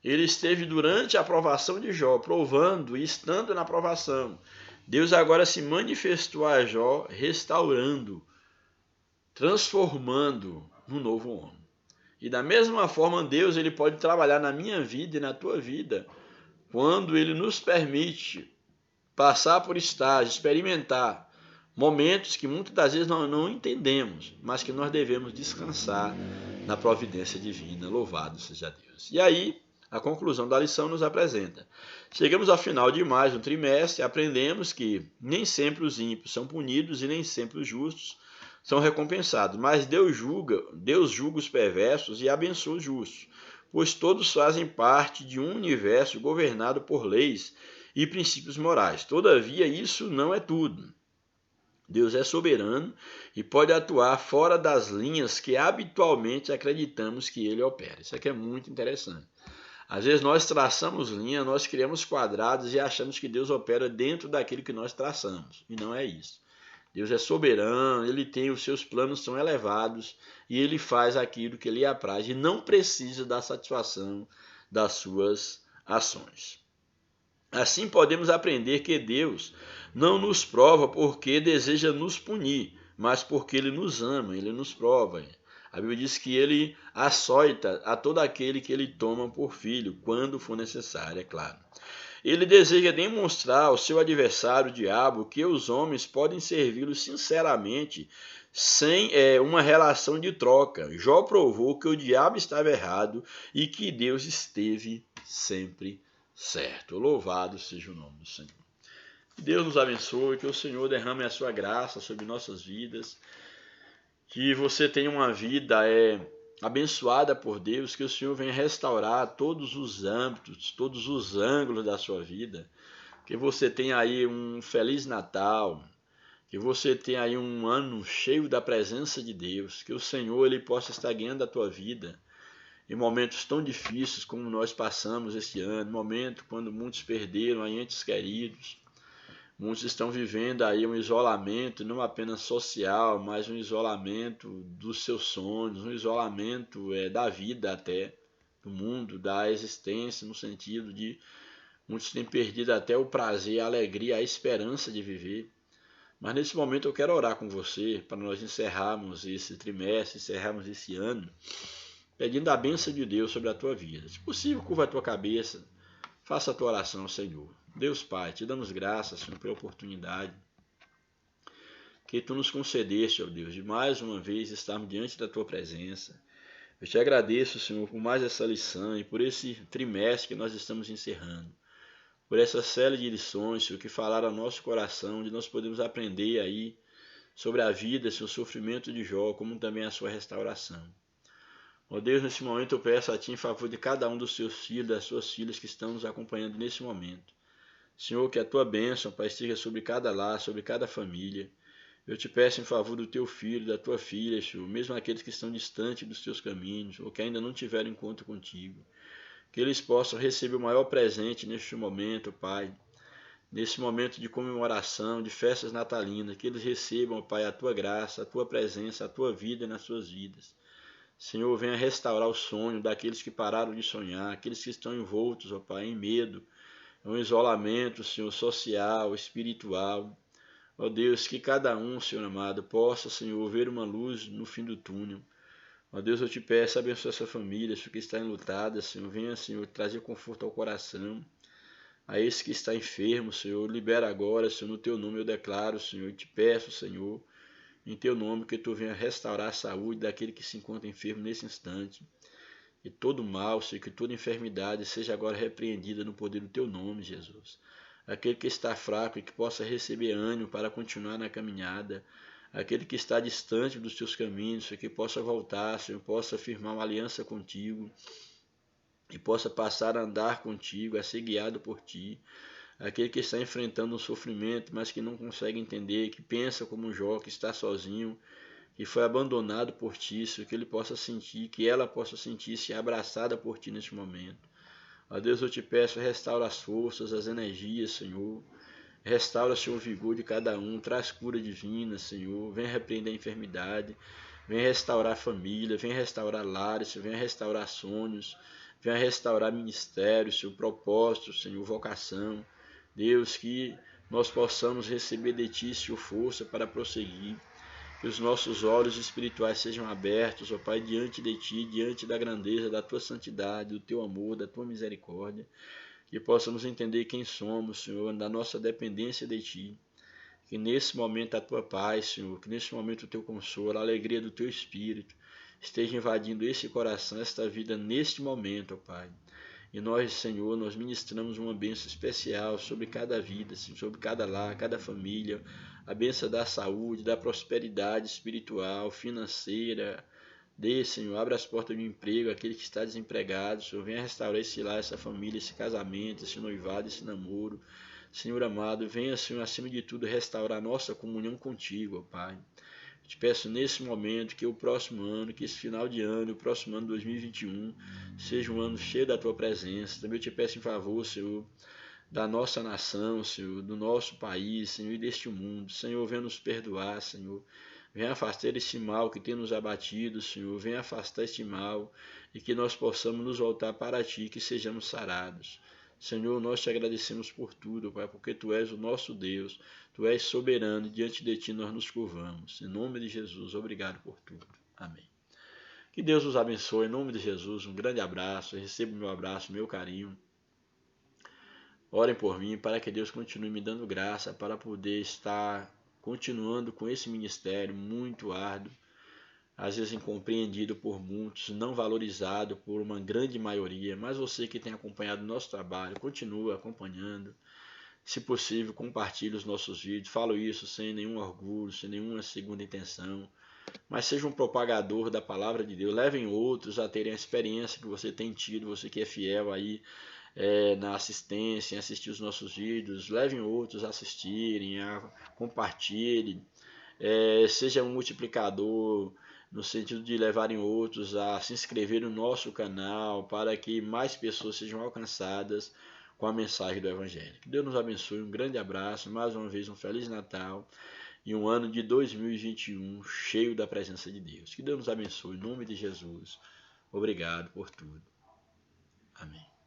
ele esteve durante a provação de Jó, provando e estando na provação. Deus agora se manifestou a Jó, restaurando, transformando no novo homem. E da mesma forma, Deus ele pode trabalhar na minha vida e na tua vida, quando ele nos permite passar por estágios, experimentar momentos que muitas das vezes nós não entendemos, mas que nós devemos descansar na providência divina. Louvado seja Deus. E aí, a conclusão da lição nos apresenta. Chegamos ao final de mais um trimestre e aprendemos que nem sempre os ímpios são punidos e nem sempre os justos são recompensados, mas Deus julga os perversos e abençoa os justos, pois todos fazem parte de um universo governado por leis e princípios morais. Todavia, isso não é tudo. Deus é soberano e pode atuar fora das linhas que habitualmente acreditamos que ele opera. Isso aqui é muito interessante. Às vezes nós traçamos linha, nós criamos quadrados e achamos que Deus opera dentro daquilo que nós traçamos. E não é isso. Deus é soberano, ele tem os seus planos são elevados e ele faz aquilo que lhe apraz e não precisa da satisfação das suas ações. Assim podemos aprender que Deus não nos prova porque deseja nos punir, mas porque ele nos ama, ele nos prova. A Bíblia diz que ele açoita a todo aquele que ele toma por filho, quando for necessário, é claro. Ele deseja demonstrar ao seu adversário, o diabo, que os homens podem servi-lo sinceramente, sem uma relação de troca. Jó provou que o diabo estava errado e que Deus esteve sempre certo. Louvado seja o nome do Senhor. Que Deus nos abençoe, que o Senhor derrame a sua graça sobre nossas vidas, que você tenha uma vida abençoada por Deus, que o Senhor venha restaurar todos os âmbitos, todos os ângulos da sua vida, que você tenha aí um feliz Natal, que você tenha aí um ano cheio da presença de Deus, que o Senhor ele possa estar guiando a tua vida em momentos tão difíceis como nós passamos este ano, momento quando muitos perderam aí entes queridos, muitos estão vivendo aí um isolamento, não apenas social, mas um isolamento dos seus sonhos, um isolamento da vida até, do mundo, da existência, no sentido de muitos têm perdido até o prazer, a alegria, a esperança de viver. Mas nesse momento eu quero orar com você, para nós encerrarmos esse trimestre, encerrarmos esse ano, pedindo a bênção de Deus sobre a tua vida. Se possível, curva a tua cabeça, faça a tua oração ao Senhor. Deus Pai, te damos graças, Senhor, pela oportunidade que Tu nos concedeste, ó Deus, de mais uma vez estarmos diante da Tua presença. Eu te agradeço, Senhor, por mais essa lição e por esse trimestre que nós estamos encerrando. Por essa série de lições, Senhor, que falaram ao nosso coração, de nós podemos aprender aí sobre a vida, seu sofrimento de Jó, como também a sua restauração. Ó Deus, nesse momento eu peço a Ti em favor de cada um dos Seus filhos, das Suas filhas que estão nos acompanhando nesse momento. Senhor, que a Tua bênção, Pai, esteja sobre cada lar, sobre cada família. Eu te peço em favor do Teu filho, da Tua filha, Senhor, mesmo aqueles que estão distantes dos Teus caminhos, ou que ainda não tiveram encontro contigo. Que eles possam receber o maior presente neste momento, Pai. Nesse momento de comemoração, de festas natalinas, que eles recebam, Pai, a Tua graça, a Tua presença, a Tua vida nas suas vidas. Senhor, venha restaurar o sonho daqueles que pararam de sonhar, aqueles que estão envoltos, ó Pai, em medo, em um isolamento, Senhor, social, espiritual. Ó Deus, que cada um, Senhor amado, possa, Senhor, ver uma luz no fim do túnel. Ó Deus, eu te peço, abençoa essa família, se que está enlutada, Senhor, venha, Senhor, trazer conforto ao coração. A esse que está enfermo, Senhor, libera agora, Senhor, no teu nome eu declaro, Senhor, e te peço, Senhor, em teu nome, que tu venha restaurar a saúde daquele que se encontra enfermo nesse instante. E todo mal, Senhor, que toda enfermidade seja agora repreendida no poder do teu nome, Jesus. Aquele que está fraco e que possa receber ânimo para continuar na caminhada. Aquele que está distante dos teus caminhos, Senhor, que possa voltar, Senhor, possa firmar uma aliança contigo e possa passar a andar contigo, a ser guiado por ti. Aquele que está enfrentando um sofrimento, mas que não consegue entender, que pensa como Jó, que está sozinho, que foi abandonado por ti, que ele possa sentir, que ela possa sentir-se abraçada por ti neste momento. Ó Deus, eu te peço, restaura as forças, as energias, Senhor. Restaura, Senhor, o vigor de cada um, traz cura divina, Senhor. Vem repreender a enfermidade, vem restaurar a família, vem restaurar lares, vem restaurar sonhos, vem restaurar ministérios, Senhor, propósitos, Senhor, vocação. Deus, que nós possamos receber de ti, Senhor, força para prosseguir. Que os nossos olhos espirituais sejam abertos, ó Pai, diante de Ti, diante da grandeza da Tua santidade, do Teu amor, da Tua misericórdia. Que possamos entender quem somos, Senhor, da nossa dependência de Ti. Que nesse momento a Tua paz, Senhor, que nesse momento o Teu consolo, a alegria do Teu Espírito esteja invadindo esse coração, esta vida, neste momento, ó Pai. E nós, Senhor, nós ministramos uma bênção especial sobre cada vida, sobre cada lar, cada família, a bênção da saúde, da prosperidade espiritual, financeira. Dê, Senhor, abra as portas do emprego, aquele que está desempregado, Senhor, venha restaurar esse lar, essa família, esse casamento, esse noivado, esse namoro. Senhor amado, venha, Senhor, acima de tudo, restaurar a nossa comunhão contigo, ó Pai. Te peço nesse momento que o próximo ano, que esse final de ano, o próximo ano 2021, seja um ano cheio da Tua presença. Também eu te peço em favor, Senhor, da nossa nação, Senhor, do nosso país, Senhor, e deste mundo. Senhor, venha nos perdoar, Senhor. Venha afastar esse mal que tem nos abatido, Senhor. Venha afastar este mal e que nós possamos nos voltar para Ti, que sejamos sarados. Senhor, nós te agradecemos por tudo, Pai, porque Tu és o nosso Deus, Tu és soberano e diante de Ti nós nos curvamos. Em nome de Jesus, obrigado por tudo. Amém. Que Deus os abençoe, em nome de Jesus, um grande abraço, receba o meu abraço, meu carinho. Orem por mim para que Deus continue me dando graça para poder estar continuando com esse ministério muito árduo, às vezes incompreendido por muitos, não valorizado por uma grande maioria, mas você que tem acompanhado o nosso trabalho, continua acompanhando. Se possível, compartilhe os nossos vídeos. Falo isso sem nenhum orgulho, sem nenhuma segunda intenção, mas seja um propagador da palavra de Deus. Levem outros a terem a experiência que você tem tido, você que é fiel aí na assistência, em assistir os nossos vídeos. Levem outros a assistirem, a compartilhem. Seja um multiplicador no sentido de levarem outros a se inscrever no nosso canal para que mais pessoas sejam alcançadas com a mensagem do Evangelho. Que Deus nos abençoe, um grande abraço, mais uma vez um Feliz Natal e um ano de 2021 cheio da presença de Deus. Que Deus nos abençoe, em nome de Jesus. Obrigado por tudo. Amém.